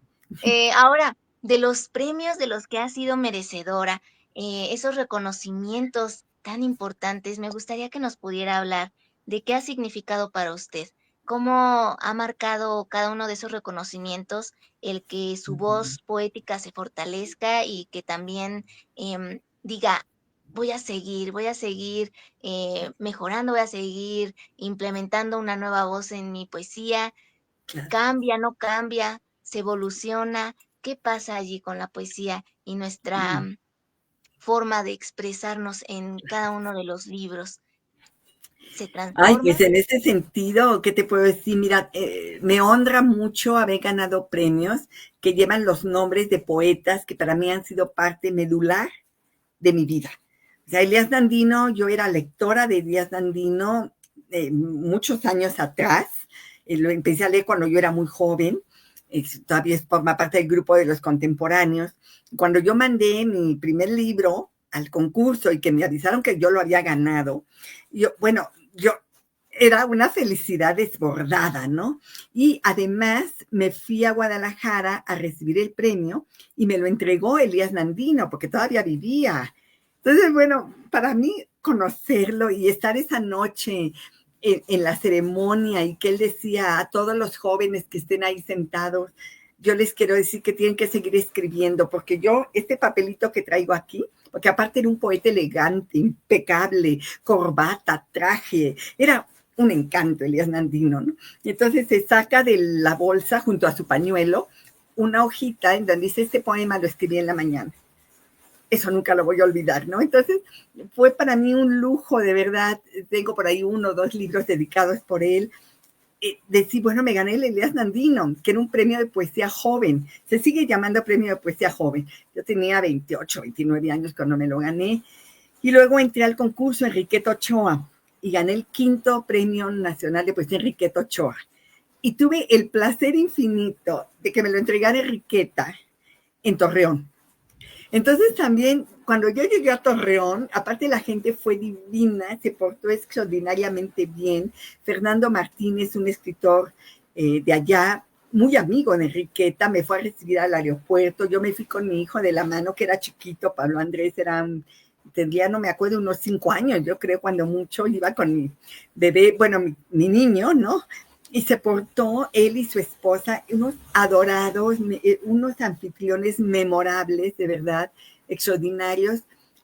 Ahora, de los premios de los que ha sido merecedora, esos reconocimientos tan importantes, me gustaría que nos pudiera hablar de qué ha significado para usted. cómo ha marcado cada uno de esos reconocimientos el que su Ujú. voz poética se fortalezca y que también diga, voy a seguir mejorando, voy a seguir implementando una nueva voz en mi poesía. Claro. Cambia, no cambia, se evoluciona. ¿Qué pasa allí con la poesía y nuestra Mm. forma de expresarnos en cada uno de los libros? ¿Se Ay, transforma? pues en ese sentido, ¿qué te puedo decir? Mira, me honra mucho haber ganado premios que llevan los nombres de poetas que para mí han sido parte medular de mi vida. O sea, Elías Nandino, yo era lectora de Elías Nandino muchos años atrás. Lo empecé a leer cuando yo era muy joven. Todavía forma parte del grupo de los contemporáneos. Cuando yo mandé mi primer libro al concurso y que me avisaron que yo lo había ganado, yo era una felicidad desbordada, ¿no? Y además me fui a Guadalajara a recibir el premio y me lo entregó Elías Nandino, porque todavía vivía. Entonces, bueno, para mí conocerlo y estar esa noche en la ceremonia y que él decía a todos los jóvenes que estén ahí sentados, yo les quiero decir que tienen que seguir escribiendo, porque yo, este papelito que traigo aquí, porque aparte era un poeta elegante, impecable, corbata, traje, era un encanto Elías Nandino, ¿no? Y entonces se saca de la bolsa junto a su pañuelo una hojita en donde dice, este poema lo escribí en la mañana. Eso nunca lo voy a olvidar, ¿no? Entonces fue para mí un lujo, de verdad. Tengo por ahí 1 o 2 libros dedicados por él. Decir, bueno, me gané el Elías Nandino, que era un premio de poesía joven. Se sigue llamando premio de poesía joven. Yo tenía 28, 29 años cuando me lo gané. Y luego entré al concurso Enriqueta Ochoa y gané el 5º Premio Nacional de Poesía Enriqueta Ochoa. Y tuve el placer infinito de que me lo entregara Enriqueta en Torreón. Entonces también, cuando yo llegué a Torreón, aparte la gente fue divina, se portó extraordinariamente bien. Fernando Martínez, un escritor de allá, muy amigo de Enriqueta, me fue a recibir al aeropuerto. Yo me fui con mi hijo de la mano, que era chiquito, Pablo Andrés tendría, no me acuerdo, unos 5 años, yo creo, cuando mucho, iba con mi bebé, bueno, mi niño, ¿no? Y se portó él y su esposa, unos adorados, unos anfitriones memorables, de verdad, extraordinarios.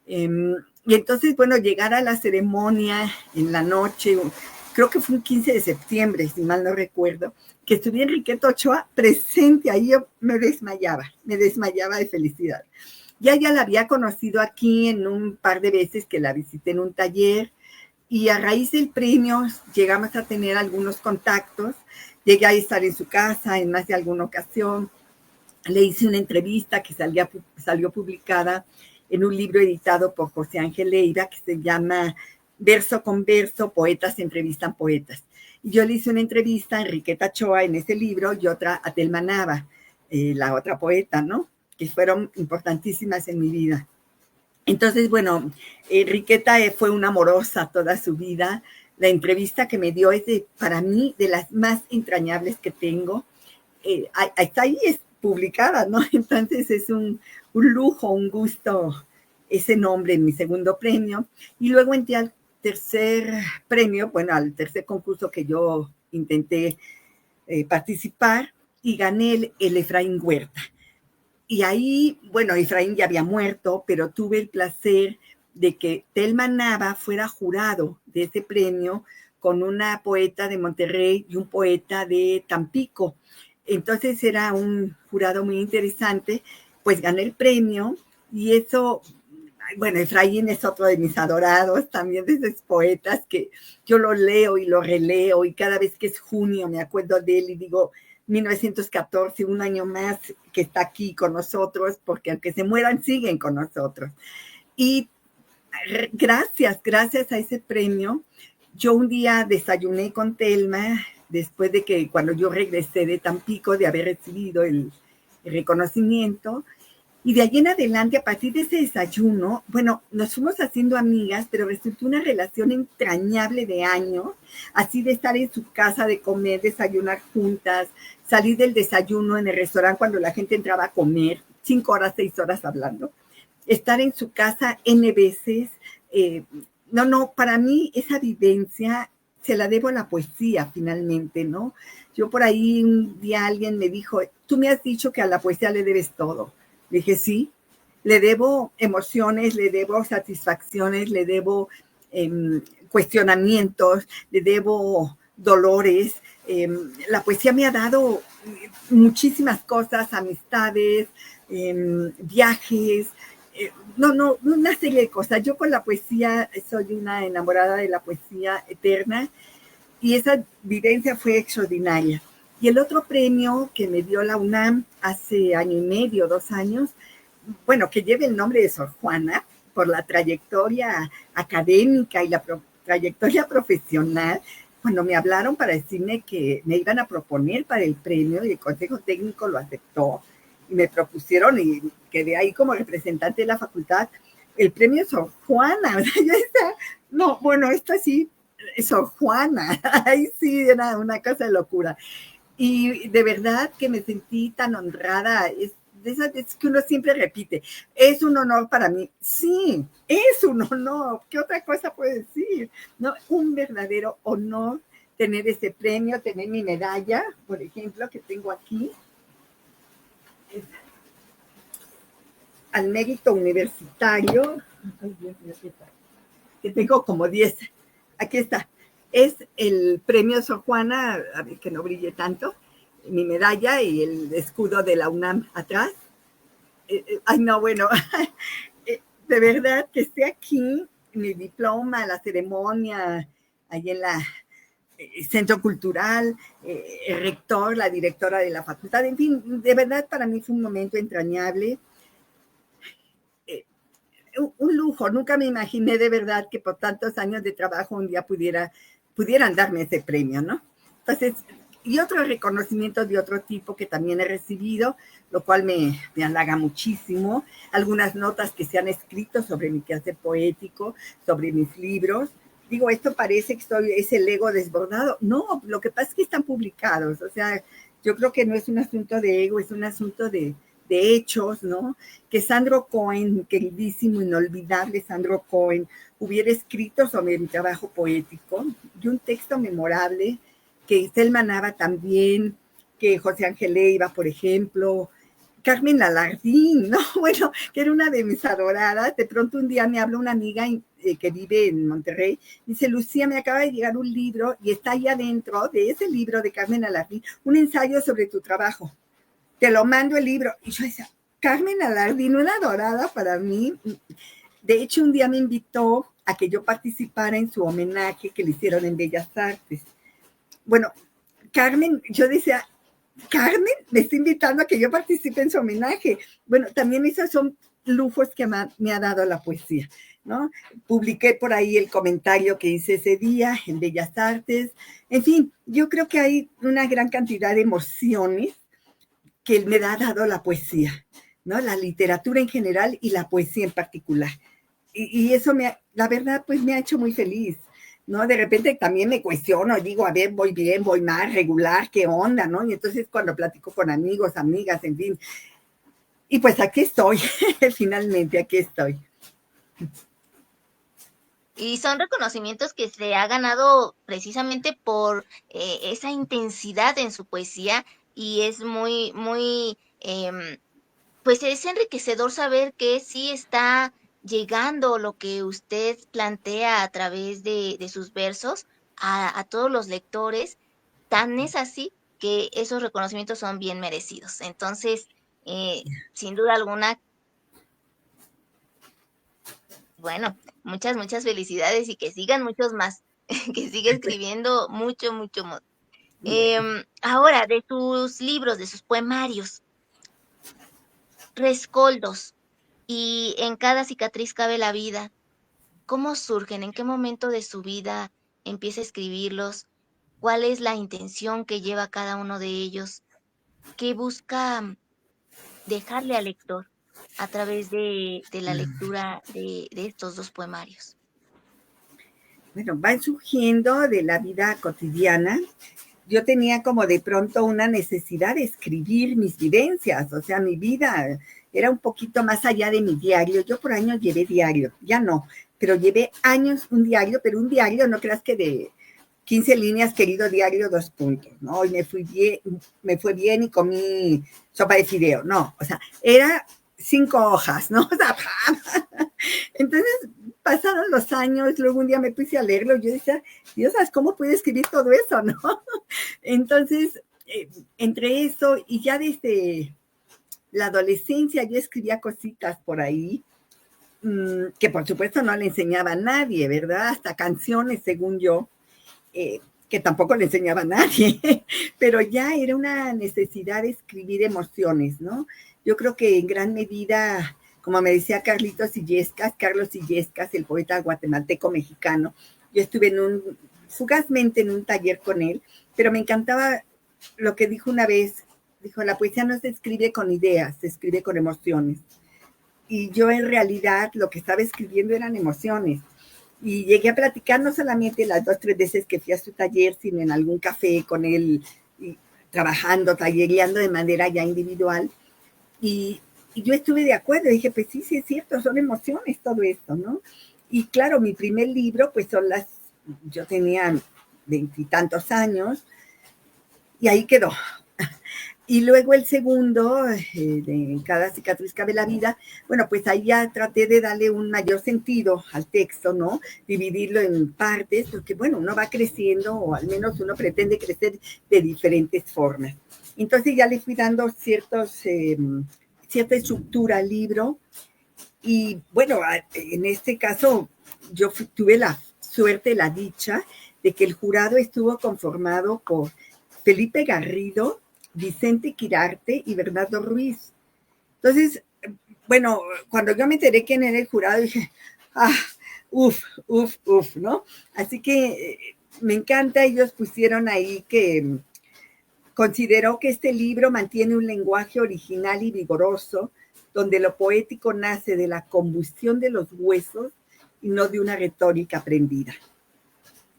Y entonces, bueno, llegar a la ceremonia en la noche, creo que fue un 15 de septiembre, si mal no recuerdo, que estuviera Enriqueta Ochoa presente, ahí yo me desmayaba de felicidad. Ya la había conocido aquí en un par de veces que la visité en un taller, y a raíz del premio llegamos a tener algunos contactos. Llegué a estar en su casa en más de alguna ocasión. Le hice una entrevista que salió publicada en un libro editado por José Ángel Leiva que se llama Verso con Verso, Poetas entrevistan poetas. Y yo le hice una entrevista a Enriqueta Ochoa en ese libro y otra a Telma Nava, la otra poeta, ¿no? Que fueron importantísimas en mi vida. Entonces, bueno, Enriqueta fue una amorosa toda su vida. La entrevista que me dio es para mí de las más entrañables que tengo. Está ahí, es publicada, ¿no? Entonces es un lujo, un gusto ese nombre en mi segundo premio. Y luego entré al tercer premio, bueno, al tercer concurso que yo intenté participar y gané el Efraín Huerta. Y ahí, bueno, Efraín ya había muerto, pero tuve el placer de que Telma Nava fuera jurado de ese premio con una poeta de Monterrey y un poeta de Tampico. Entonces era un jurado muy interesante, pues gané el premio y eso, bueno, Efraín es otro de mis adorados, también de esos poetas que yo lo leo y lo releo y cada vez que es junio me acuerdo de él y digo, 1914, un año más que está aquí con nosotros, porque aunque se mueran, siguen con nosotros. Y gracias a ese premio, yo un día desayuné con Telma, después de que cuando yo regresé de Tampico, de haber recibido el reconocimiento, y de allí en adelante, a partir de ese desayuno, bueno, nos fuimos haciendo amigas, pero resultó una relación entrañable de años, así de estar en su casa, de comer, desayunar juntas, salir del desayuno en el restaurante cuando la gente entraba a comer, 5 horas, 6 horas hablando, estar en su casa N veces. No, para mí esa vivencia se la debo a la poesía finalmente, ¿no? Yo por ahí un día alguien me dijo, tú me has dicho que a la poesía le debes todo. Le dije, sí, le debo emociones, le debo satisfacciones, le debo cuestionamientos, le debo dolores. La poesía me ha dado muchísimas cosas, amistades, viajes, una serie de cosas. Yo con la poesía soy una enamorada de la poesía eterna y esa vivencia fue extraordinaria. Y el otro premio que me dio la UNAM hace año y medio, 2 años, bueno, que lleva el nombre de Sor Juana, por la trayectoria académica y la trayectoria profesional, cuando me hablaron para decirme que me iban a proponer para el premio y el Consejo Técnico lo aceptó y me propusieron y quedé ahí como representante de la facultad, el premio Sor Juana. O sea, yo estaba, no, bueno, esto sí, Sor Juana, ahí sí era una cosa de locura. Y de verdad que me sentí tan honrada, es de esas veces que uno siempre repite, es un honor para mí. Sí, es un honor. ¿Qué otra cosa puedo decir? ¿No? Un verdadero honor tener ese premio, tener mi medalla, por ejemplo, que tengo aquí, al mérito universitario. Ay, Dios mío, ¿qué tal? Que tengo como 10. Aquí está. Es el premio Sor Juana, a ver que no brille tanto, mi medalla y el escudo de la UNAM atrás. Ay, no, bueno, de verdad que esté aquí, mi diploma, la ceremonia, ahí en la centro cultural, el rector, la directora de la facultad, en fin, de verdad para mí fue un momento entrañable, un lujo. Nunca me imaginé de verdad que por tantos años de trabajo un día pudieran darme ese premio, ¿no? Entonces, y otros reconocimientos de otro tipo que también he recibido, lo cual me halaga muchísimo. Algunas notas que se han escrito sobre mi quehacer poético, sobre mis libros. Digo, esto parece que es el ego desbordado. No, lo que pasa es que están publicados. O sea, yo creo que no es un asunto de ego, es un asunto de hechos, ¿no? Que Sandro Cohen, queridísimo, inolvidable Sandro Cohen, hubiera escrito sobre mi trabajo poético, y un texto memorable, que Selma Nava también, que José Ángel Leiva, por ejemplo, Carmen Alardín, ¿no? Bueno, que era una de mis adoradas. De pronto un día me habla una amiga que vive en Monterrey, dice, Lucía, me acaba de llegar un libro y está ahí adentro de ese libro de Carmen Alardín, un ensayo sobre tu trabajo. Te lo mando el libro. Y yo decía, Carmen Alardín, una adorada para mí. De hecho, un día me invitó a que yo participara en su homenaje que le hicieron en Bellas Artes. Bueno, Carmen, yo decía, Carmen me está invitando a que yo participe en su homenaje. Bueno, también esos son lujos que me ha dado la poesía, ¿no? Publiqué por ahí el comentario que hice ese día en Bellas Artes. En fin, yo creo que hay una gran cantidad de emociones que me ha dado la poesía, ¿no? La literatura en general y la poesía en particular. Y eso, la verdad, pues me ha hecho muy feliz, ¿no? De repente también me cuestiono, digo, a ver, voy bien, voy mal, regular, ¿qué onda, no? Y entonces cuando platico con amigos, amigas, en fin, y pues aquí estoy, finalmente aquí estoy. Y son reconocimientos que se ha ganado precisamente por esa intensidad en su poesía y es muy, muy, pues es enriquecedor saber que sí está llegando lo que usted plantea a través de sus versos a todos los lectores. Tan es así que esos reconocimientos son bien merecidos. Entonces, sin duda alguna, bueno, muchas, muchas felicidades y que sigan muchos más, que siga escribiendo mucho, mucho más. Ahora, de sus libros, de sus poemarios, rescoldos y en cada cicatriz cabe la vida. ¿Cómo surgen? ¿En qué momento de su vida empieza a escribirlos? ¿Cuál es la intención que lleva cada uno de ellos? ¿Qué busca dejarle al lector a través de la lectura de estos dos poemarios? Bueno, van surgiendo de la vida cotidiana. Yo tenía como de pronto una necesidad de escribir mis vivencias, o sea, mi vida era un poquito más allá de mi diario. Yo por años llevé diario, ya no, pero llevé años un diario, pero un diario no creas que 15 líneas, querido diario, 2 puntos, ¿no? Y me fue bien y comí sopa de fideo, no, o sea, era 5 hojas, ¿no? O sea, entonces pasaron los años, luego un día me puse a leerlo, yo decía, Dios, ¿cómo puede escribir todo eso, no? Entonces, entre eso y ya desde la adolescencia yo escribía cositas por ahí, que por supuesto no le enseñaba a nadie, ¿verdad? Hasta canciones, según yo, que tampoco le enseñaba a nadie, pero ya era una necesidad de escribir emociones, ¿no? Yo creo que en gran medida, como me decía Carlos Illescas, el poeta guatemalteco mexicano, yo estuve fugazmente en un taller con él, pero me encantaba lo que dijo una vez, dijo, la poesía no se escribe con ideas, se escribe con emociones. Y yo en realidad lo que estaba escribiendo eran emociones. Y llegué a platicar no solamente las 2, 3 veces que fui a su taller, sino en algún café con él, y trabajando, tallereando de manera ya individual. Y yo estuve de acuerdo, dije, pues sí, sí es cierto, son emociones todo esto, ¿no? Y claro, mi primer libro, pues yo tenía 20 y tantos años, y ahí quedó. Y luego el segundo, de Cada cicatriz cabe la vida, bueno, pues ahí ya traté de darle un mayor sentido al texto, ¿no? Dividirlo en partes, porque bueno, uno va creciendo, o al menos uno pretende crecer de diferentes formas. Entonces ya le fui dando cierta estructura al libro, y bueno, en este caso yo tuve la suerte, la dicha, de que el jurado estuvo conformado por Felipe Garrido, Vicente Quirarte y Bernardo Ruiz. Entonces, bueno, cuando yo me enteré quién era el jurado, dije, uf, ¿no? Así que me encanta, ellos pusieron ahí que consideró que este libro mantiene un lenguaje original y vigoroso, donde lo poético nace de la combustión de los huesos y no de una retórica aprendida.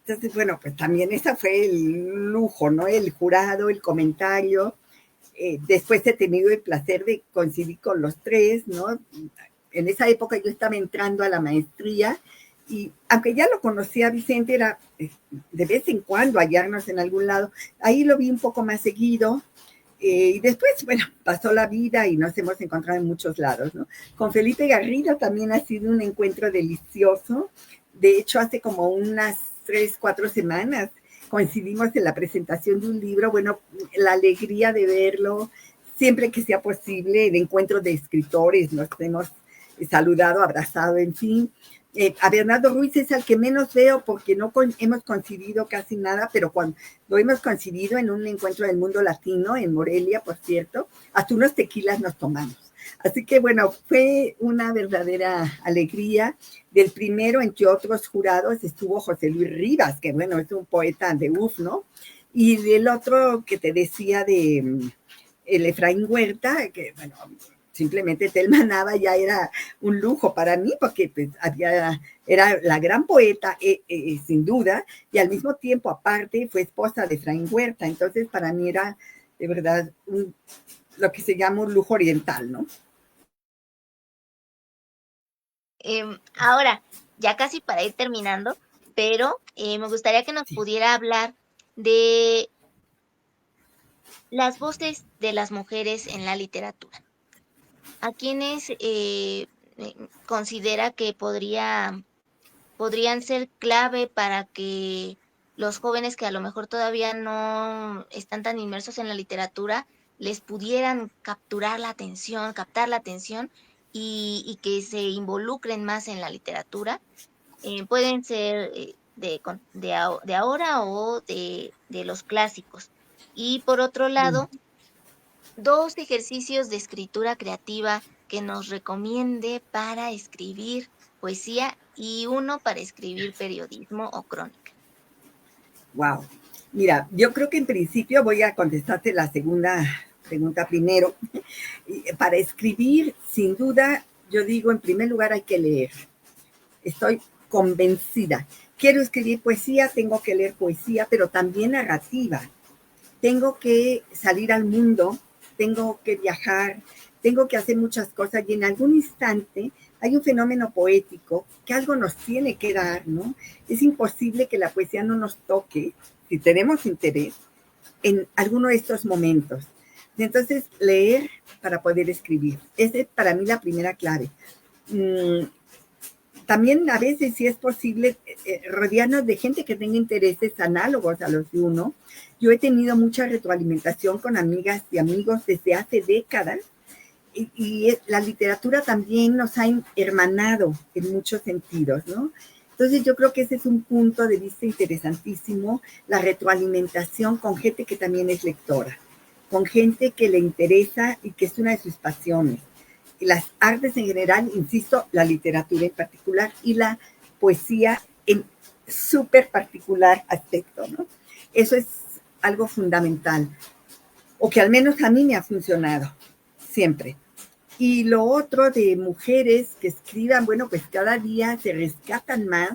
Entonces, bueno, pues también ese fue el lujo, ¿no? El jurado, el comentario. Después he tenido el placer de coincidir con los tres, ¿no? En esa época yo estaba entrando a la maestría y aunque ya lo conocía a Vicente, era de vez en cuando hallarnos en algún lado. Ahí lo vi un poco más seguido. Y después, bueno, pasó la vida y nos hemos encontrado en muchos lados, ¿no? Con Felipe Garrido también ha sido un encuentro delicioso. De hecho, hace como unas 3, 4 semanas coincidimos en la presentación de un libro. Bueno, la alegría de verlo, siempre que sea posible, el encuentro de escritores, nos hemos saludado, abrazado, en fin. A Bernardo Ruiz es al que menos veo porque no hemos coincidido casi nada, pero cuando lo hemos coincidido en un encuentro del mundo latino en Morelia, por cierto, hasta unos tequilas nos tomamos. Así que bueno, fue una verdadera alegría. Del primero, entre otros jurados, estuvo José Luis Rivas, que bueno, es un poeta de ¿no? Y del otro que te decía de el Efraín Huerta, que bueno, simplemente Telma Nava ya era un lujo para mí, porque pues, era la gran poeta, sin duda, y al mismo tiempo, aparte, fue esposa de Efraín Huerta. Entonces, para mí era, de verdad, lo que se llama un lujo oriental, ¿no? Ahora, ya casi para ir terminando, pero me gustaría que nos Sí. pudiera hablar de las voces de las mujeres en la literatura. ¿A quiénes considera que podrían ser clave para que los jóvenes que a lo mejor todavía no están tan inmersos en la literatura les pudieran captar la atención y que se involucren más en la literatura? Pueden ser de ahora o de los clásicos. Y por otro lado, dos ejercicios de escritura creativa que nos recomiende para escribir poesía y uno para escribir periodismo o crónica. Wow. Mira, yo creo que en principio voy a contestarte la segunda pregunta primero. Para escribir, sin duda, yo digo, en primer lugar hay que leer. Estoy convencida. Quiero escribir poesía, tengo que leer poesía, pero también narrativa. Tengo que salir al mundo, tengo que viajar, tengo que hacer muchas cosas y en algún instante hay un fenómeno poético que algo nos tiene que dar, ¿no? Es imposible que la poesía no nos toque, si tenemos interés, en alguno de estos momentos. Entonces, leer para poder escribir. Esa es para mí la primera clave. También a veces, si es posible, rodearnos de gente que tenga intereses análogos a los de uno. Yo he tenido mucha retroalimentación con amigas y amigos desde hace décadas y la literatura también nos ha hermanado en muchos sentidos, ¿no? Entonces yo creo que ese es un punto de vista interesantísimo, la retroalimentación con gente que también es lectora, con gente que le interesa y que es una de sus pasiones. Y las artes en general, insisto, la literatura en particular y la poesía en súper particular aspecto, ¿no? Eso es algo fundamental, o que al menos a mí me ha funcionado siempre. Y lo otro de mujeres que escriban, bueno, pues cada día se rescatan más,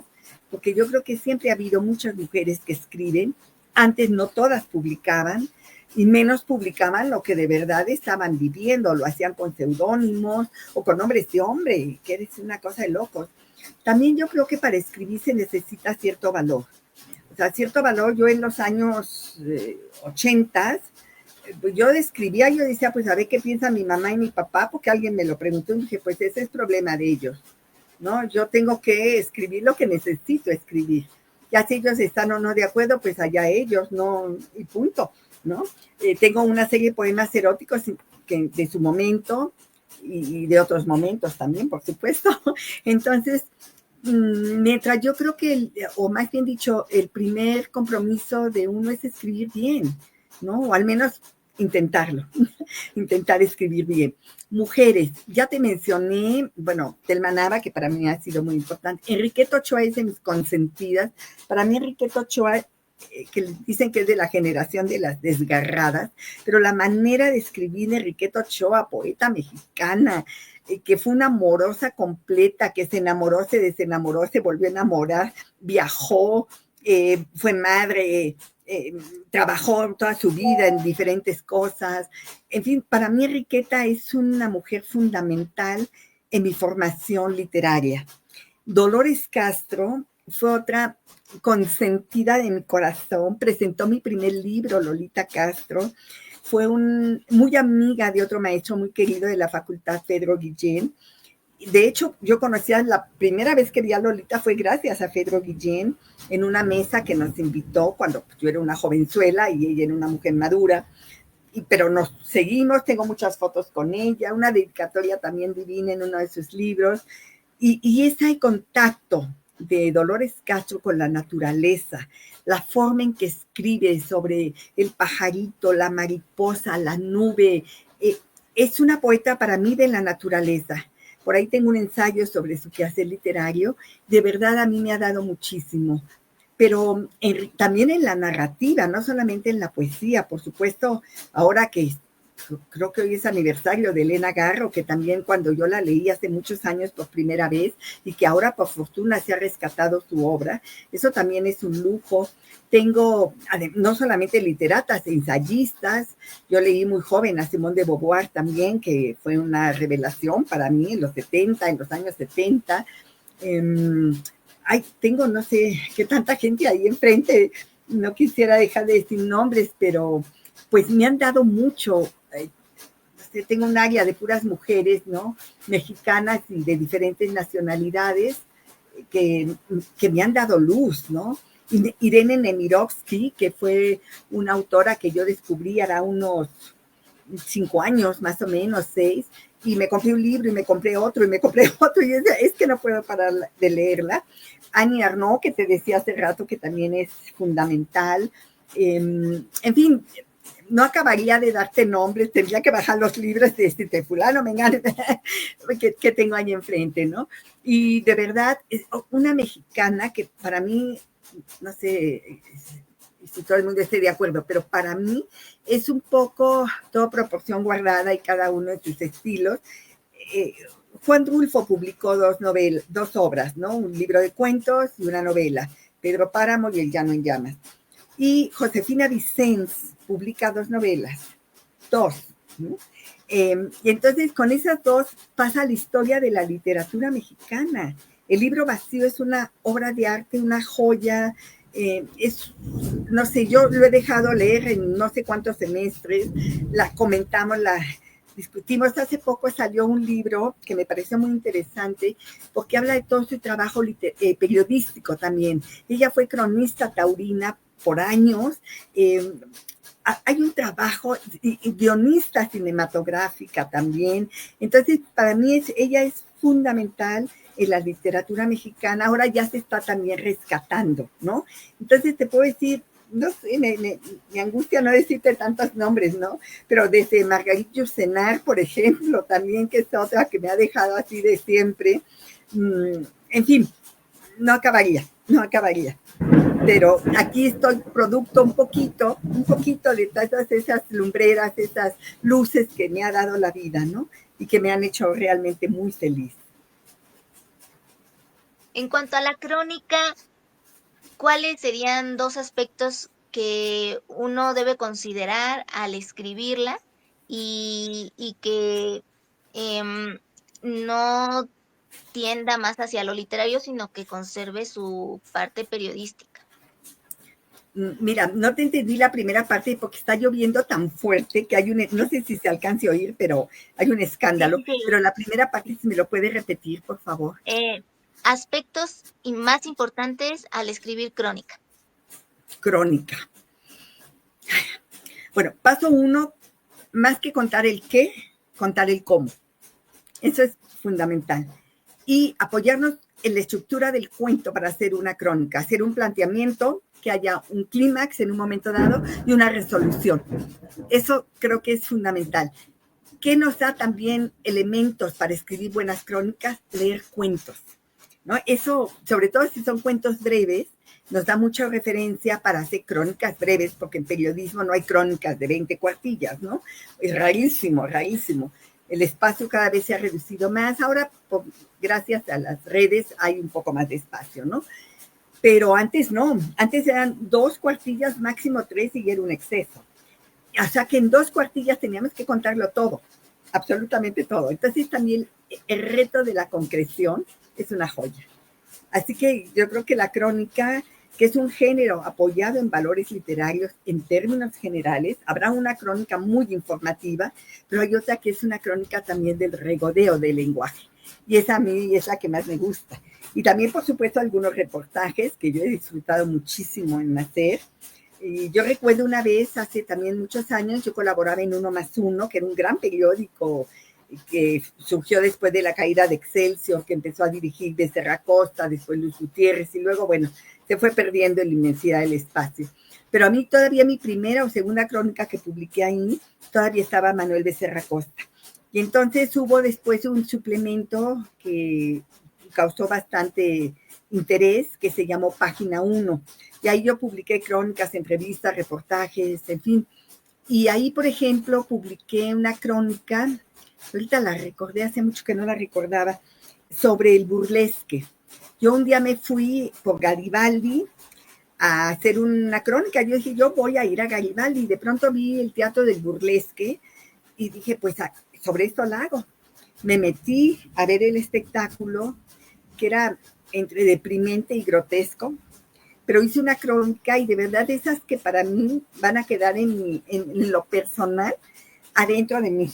porque yo creo que siempre ha habido muchas mujeres que escriben. Antes no todas publicaban, y menos publicaban lo que de verdad estaban viviendo, lo hacían con seudónimos o con nombres de hombre, que es una cosa de locos. También yo creo que para escribir se necesita cierto valor. O sea, cierto valor, yo en los años 80 yo escribía, yo decía, pues a ver qué piensa mi mamá y mi papá, porque alguien me lo preguntó y dije, pues ese es problema de ellos, ¿no? Yo tengo que escribir lo que necesito escribir. Ya si ellos están o no de acuerdo, pues allá ellos, ¿no? Y punto, ¿no? Tengo una serie de poemas eróticos que, de su momento y de otros momentos también, por supuesto. Entonces, mientras yo creo que, o más bien dicho, el primer compromiso de uno es escribir bien, ¿no? O al menos intentarlo, intentar escribir bien. Mujeres, ya te mencioné, bueno, Thelma Nava, que para mí ha sido muy importante. Enriqueta Ochoa es de mis consentidas. Para mí Enriqueta Ochoa, que dicen que es de la generación de las desgarradas, pero la manera de escribir de Enriqueta Ochoa, poeta mexicana, que fue una amorosa completa, que se enamoró, se desenamoró, se volvió a enamorar, viajó, fue madre, trabajó toda su vida en diferentes cosas. En fin, para mí Enriqueta es una mujer fundamental en mi formación literaria. Dolores Castro fue otra consentida de mi corazón, presentó mi primer libro, Lolita Castro, fue muy amiga de otro maestro muy querido de la facultad, Pedro Guillén. De hecho, yo conocía la primera vez que vi a Lolita fue gracias a Pedro Guillén en una mesa que nos invitó cuando yo era una jovenzuela y ella era una mujer madura. Pero nos seguimos, tengo muchas fotos con ella, una dedicatoria también divina en uno de sus libros. Y ese contacto de Dolores Castro con la naturaleza, la forma en que escribe sobre el pajarito, la mariposa, la nube, es una poeta para mí de la naturaleza. Por ahí tengo un ensayo sobre su quehacer literario. De verdad a mí me ha dado muchísimo. Pero también en la narrativa, no solamente en la poesía. Por supuesto, ahora que creo que hoy es aniversario de Elena Garro, que también cuando yo la leí hace muchos años por primera vez y que ahora por fortuna se ha rescatado su obra, eso también es un lujo. Tengo no solamente literatas, ensayistas, yo leí muy joven a Simone de Beauvoir también, que fue una revelación para mí en los 70, en los años 70. Tengo no sé qué tanta gente ahí enfrente, no quisiera dejar de decir nombres, pero pues me han dado mucho. Tengo un área de puras mujeres, ¿no? Mexicanas y de diferentes nacionalidades que me han dado luz, ¿no? Irene Nemirovsky, que fue una autora que yo descubrí hará unos 5 años, más o menos, 6, y me compré un libro y me compré otro y me compré otro, y es que no puedo parar de leerla. Annie Arnaud, que te decía hace rato que también es fundamental. En fin, no acabaría de darte nombres, tendría que bajar los libros de fulano, que tengo ahí enfrente, ¿no? Y de verdad, es una mexicana que para mí, no sé si todo el mundo esté de acuerdo, pero para mí es un poco toda proporción guardada y cada uno de sus estilos. Juan Rulfo publicó dos obras, ¿no? Un libro de cuentos y una novela, Pedro Páramo y El Llano en Llamas. Y Josefina Vicens publica 2 novelas, 2, ¿no? Y entonces con esas dos pasa la historia de la literatura mexicana. El libro vacío es una obra de arte, una joya, no sé, yo lo he dejado leer en no sé cuántos semestres, la comentamos, la discutimos. Hace poco salió un libro que me pareció muy interesante porque habla de todo su trabajo periodístico también. Ella fue cronista taurina por años, hay un trabajo, guionista cinematográfica también. Entonces, para mí ella es fundamental en la literatura mexicana. Ahora ya se está también rescatando, ¿no? Entonces, te puedo decir, no sé, me angustia no decirte tantos nombres, ¿no? Pero desde Margarita Yourcenar, por ejemplo, también, que es otra que me ha dejado así de siempre. En fin, no acabaría, no acabaría. Pero aquí estoy producto un poquito de todas esas lumbreras, esas luces que me ha dado la vida, ¿no? Y que me han hecho realmente muy feliz. En cuanto a la crónica, ¿cuáles serían dos aspectos que uno debe considerar al escribirla y que no tienda más hacia lo literario, sino que conserve su parte periodística? Mira, no te entendí la primera parte porque está lloviendo tan fuerte que hay no sé si se alcance a oír, pero hay un Sí, escándalo. sí, sí. Pero la primera parte, si me lo puedes repetir, por favor. Aspectos y más importantes al escribir crónica. Crónica. Bueno, paso uno, más que contar el qué, contar el cómo. Eso es fundamental. Y apoyarnos en la estructura del cuento para hacer una crónica, hacer un planteamiento, que haya un clímax en un momento dado y una resolución. Eso creo que es fundamental. ¿Qué nos da también elementos para escribir buenas crónicas? Leer cuentos, ¿no? Eso, sobre todo si son cuentos breves, nos da mucha referencia para hacer crónicas breves, porque en periodismo no hay crónicas de 20 cuartillas, ¿no? Es rarísimo, rarísimo. El espacio cada vez se ha reducido más. Ahora, gracias a las redes, hay un poco más de espacio, ¿no? Pero antes no. Antes eran 2 cuartillas, máximo 3, y era un exceso. O sea que en 2 cuartillas teníamos que contarlo todo, absolutamente todo. Entonces también el reto de la concreción es una joya. Así que yo creo que la crónica, que es un género apoyado en valores literarios en términos generales, habrá una crónica muy informativa, pero hay otra que es una crónica también del regodeo del lenguaje. Y esa a mí es la que más me gusta. Y también, por supuesto, algunos reportajes que yo he disfrutado muchísimo en hacer. Y yo recuerdo una vez, hace también muchos años, yo colaboraba en Uno más Uno, que era un gran periódico que surgió después de la caída de Excelsior, que empezó a dirigir desde Racosta, después Luz Gutiérrez, y luego, bueno, se fue perdiendo en la inmensidad del espacio. Pero a mí todavía mi primera o segunda crónica que publiqué ahí, todavía estaba Manuel Becerra Costa. Y entonces hubo después un suplemento que causó bastante interés, que se llamó Página 1. Y ahí yo publiqué crónicas, entrevistas, reportajes, en fin. Y ahí, por ejemplo, publiqué una crónica, ahorita la recordé, hace mucho que no la recordaba, sobre el burlesque. Yo un día me fui por Garibaldi a hacer una crónica. Yo dije, yo voy a ir a Garibaldi. Y de pronto vi el teatro del burlesque y dije, pues sobre esto la hago. Me metí a ver el espectáculo, que era entre deprimente y grotesco, pero hice una crónica y de verdad esas que para mí van a quedar en lo personal adentro de mí,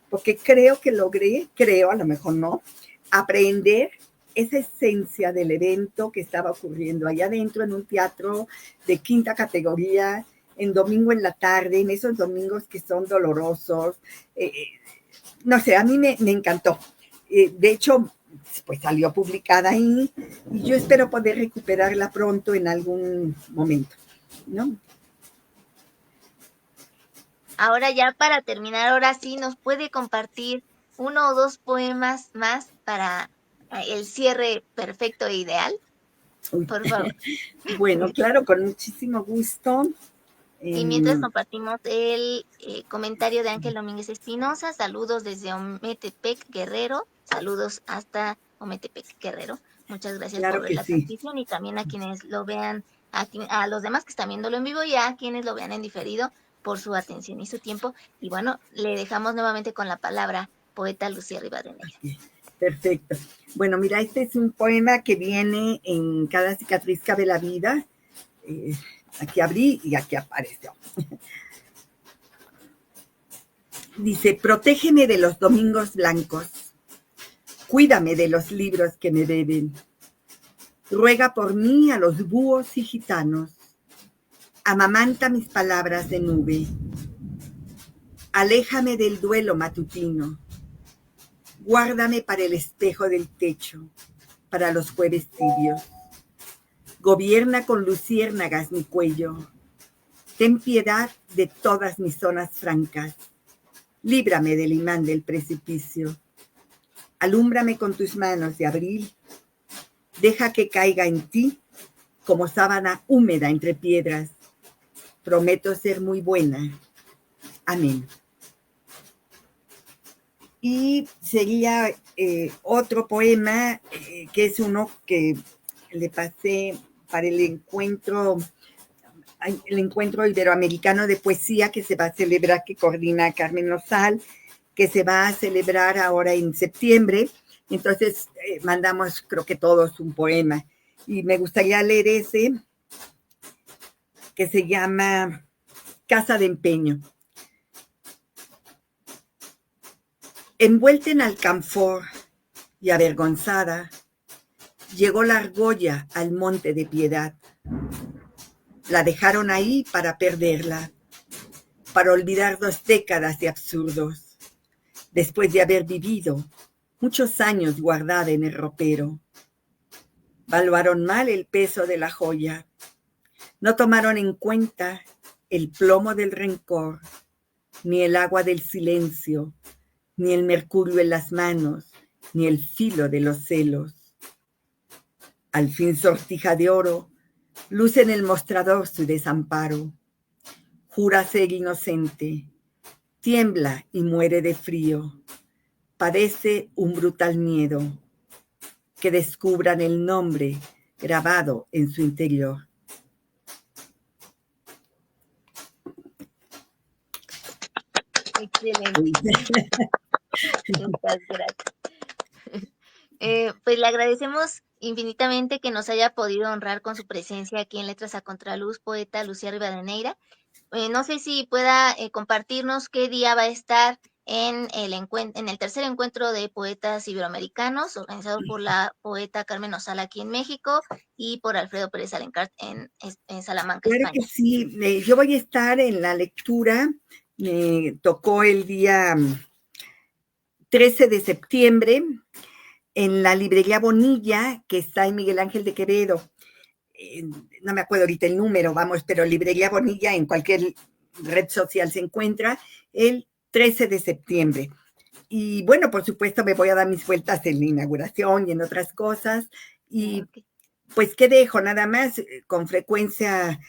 porque creo que logré, a lo mejor no, aprender esa esencia del evento que estaba ocurriendo allá adentro en un teatro de quinta categoría, en domingo en la tarde, en esos domingos que son dolorosos. No sé, a mí me encantó. De hecho, pues salió publicada ahí y yo espero poder recuperarla pronto en algún momento, ¿no? Ahora ya para terminar, ahora sí, ¿nos puede compartir uno o dos poemas más para el cierre perfecto e ideal? Uy. Por favor. Bueno, claro, con muchísimo gusto. Y mientras compartimos el comentario de Ángel Domínguez Espinosa, saludos desde Ometepec, Guerrero, saludos hasta Ometepec, Guerrero. Muchas gracias por Claro ver que la sí. transmisión y también a quienes lo vean, a los demás que están viéndolo en vivo y a quienes lo vean en diferido. por su atención y su tiempo. Y bueno, le dejamos nuevamente con la palabra, poeta Lucía Rivadeneira. Perfecto. Bueno, mira, este es un poema que viene en Cada cicatriz cabe la vida. Aquí abrí y aquí apareció. Dice, protégeme de los domingos blancos, cuídame de los libros que me beben, ruega por mí a los búhos y gitanos, amamanta mis palabras de nube, aléjame del duelo matutino, guárdame para el espejo del techo, para los jueves tibios, gobierna con luciérnagas mi cuello, ten piedad de todas mis zonas francas, líbrame del imán del precipicio, alúmbrame con tus manos de abril, deja que caiga en ti como sábana húmeda entre piedras, prometo ser muy buena, amén. Y sería otro poema, que es uno que le pasé para el encuentro iberoamericano de poesía que se va a celebrar, que coordina Carmen Rosal, que se va a celebrar ahora en septiembre. Entonces mandamos, creo que todos, un poema. Y me gustaría leer ese, que se llama Casa de Empeño. Envuelta en alcanfor y avergonzada, llegó la argolla al monte de Piedad. La dejaron ahí para perderla, para olvidar 2 décadas de absurdos, después de haber vivido muchos años guardada en el ropero. Valuaron mal el peso de la joya, no tomaron en cuenta el plomo del rencor, ni el agua del silencio, ni el mercurio en las manos, ni el filo de los celos. Al fin sortija de oro, luce en el mostrador su desamparo. Jura ser inocente, tiembla y muere de frío. Padece un brutal miedo, que descubran el nombre grabado en su interior. Excelente. Muchas gracias. Pues le agradecemos infinitamente que nos haya podido honrar con su presencia aquí en Letras a Contraluz, poeta Lucía Rivadeneira. No sé si pueda compartirnos qué día va a estar en el tercer encuentro de poetas iberoamericanos, organizado por la poeta Carmen Osala aquí en México y por Alfredo Pérez Alencart en Salamanca, Claro España. que sí, yo voy a estar en la lectura, me tocó el día 13 de septiembre en la librería Bonilla, que está en Miguel Ángel de Quevedo. No me acuerdo ahorita el número, vamos, pero librería Bonilla en cualquier red social se encuentra el 13 de septiembre. Y bueno, por supuesto me voy a dar mis vueltas en la inauguración y en otras cosas. Y pues, ¿qué dejo? Nada más, con frecuencia,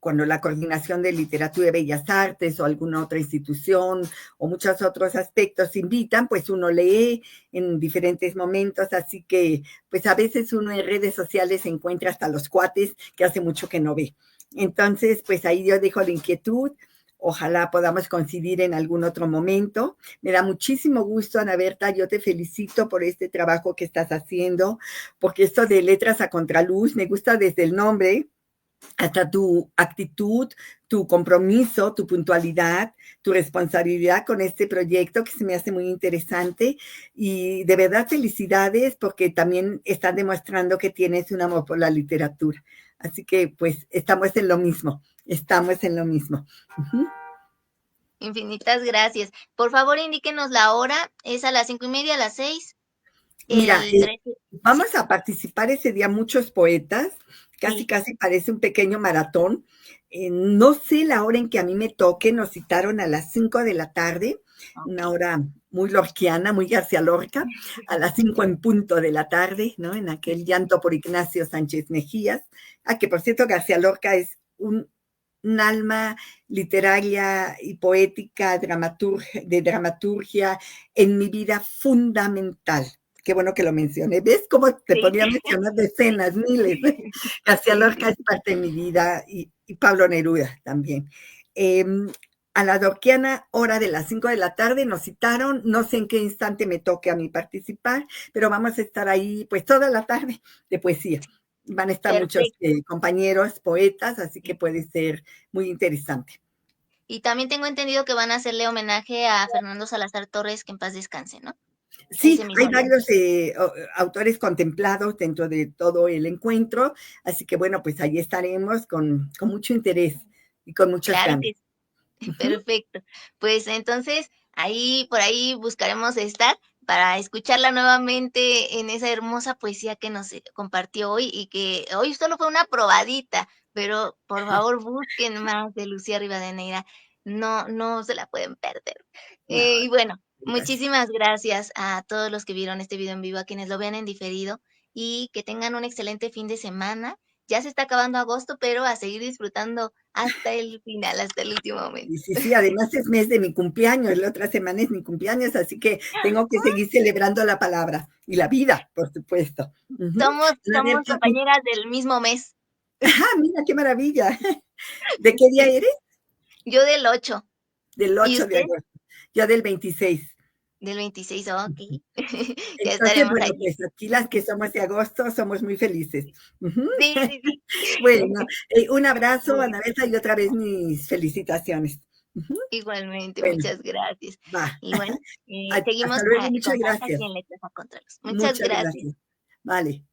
cuando la Coordinación de Literatura y Bellas Artes o alguna otra institución o muchos otros aspectos invitan, pues uno lee en diferentes momentos, así que pues a veces uno en redes sociales encuentra hasta los cuates que hace mucho que no ve. Entonces, pues ahí yo dejo la inquietud. Ojalá podamos coincidir en algún otro momento. Me da muchísimo gusto, Ana Berta, yo te felicito por este trabajo que estás haciendo, porque esto de Letras a Contraluz me gusta desde el nombre hasta tu actitud, tu compromiso, tu puntualidad, tu responsabilidad con este proyecto que se me hace muy interesante y de verdad felicidades porque también están demostrando que tienes un amor por la literatura. Así que pues estamos en lo mismo. Uh-huh. Infinitas gracias. Por favor, indíquenos la hora. ¿Es a las 5:30, a las 6? Mira, 13. vamos a participar ese día muchos poetas, casi parece un pequeño maratón. No sé la hora en que a mí me toque, nos citaron a las 5 de la tarde, una hora muy lorquiana, muy García Lorca, a las 5 en punto de la tarde, ¿no? En aquel llanto por Ignacio Sánchez Mejías, que por cierto García Lorca es un alma literaria y poética, de dramaturgia en mi vida fundamental. Qué bueno que lo mencioné. ¿Ves cómo te podría mencionar decenas, miles? García Lorca es parte de mi vida y Pablo Neruda también. a la Dorquiana, hora de las 5 de la tarde, nos citaron, no sé en qué instante me toque a mí participar, pero vamos a estar ahí pues toda la tarde de poesía. Van a estar muchos Perfecto. compañeros, poetas, así que puede ser muy interesante. Y también tengo entendido que van a hacerle homenaje a Fernando Salazar Torres, que en paz descanse, ¿no? Sí, Ese hay mismo día. varios autores contemplados dentro de todo el encuentro, así que bueno, pues ahí estaremos con mucho interés y con muchas Claro ganas. que sí, Ujú. perfecto. Pues entonces, ahí, por ahí buscaremos estar para escucharla nuevamente en esa hermosa poesía que nos compartió hoy y que hoy solo fue una probadita, pero por favor busquen más de Lucía Rivadeneira, no, no se la pueden perder. No, Y bueno, gracias. muchísimas gracias a todos los que vieron este video en vivo, a quienes lo vean en diferido y que tengan un excelente fin de semana. Ya se está acabando agosto, pero a seguir disfrutando hasta el final, hasta el último momento. Y sí, sí, además es mes de mi cumpleaños, la otra semana es mi cumpleaños, así que tengo que seguir celebrando la palabra y la vida, por supuesto. Ujú. A ver, Somos compañeras del mismo mes. mira qué maravilla. ¿De qué día Sí, eres? yo del 8. Del ¿Y 8 de usted? agosto. Yo del 26. Del 26. Okey. Ya Entonces, estaremos bueno, allí. pues aquí las que somos de agosto somos muy felices. Ujú. Sí, sí, sí. Bueno, un abrazo, Bueno, Anabela, y otra vez mis felicitaciones. Ujú. igualmente, Bueno, muchas gracias. va. Y bueno, Hasta seguimos luego, muchas con más gracias. aquí en Letras a Contraluz. Muchas Muchas gracias. gracias. Vale.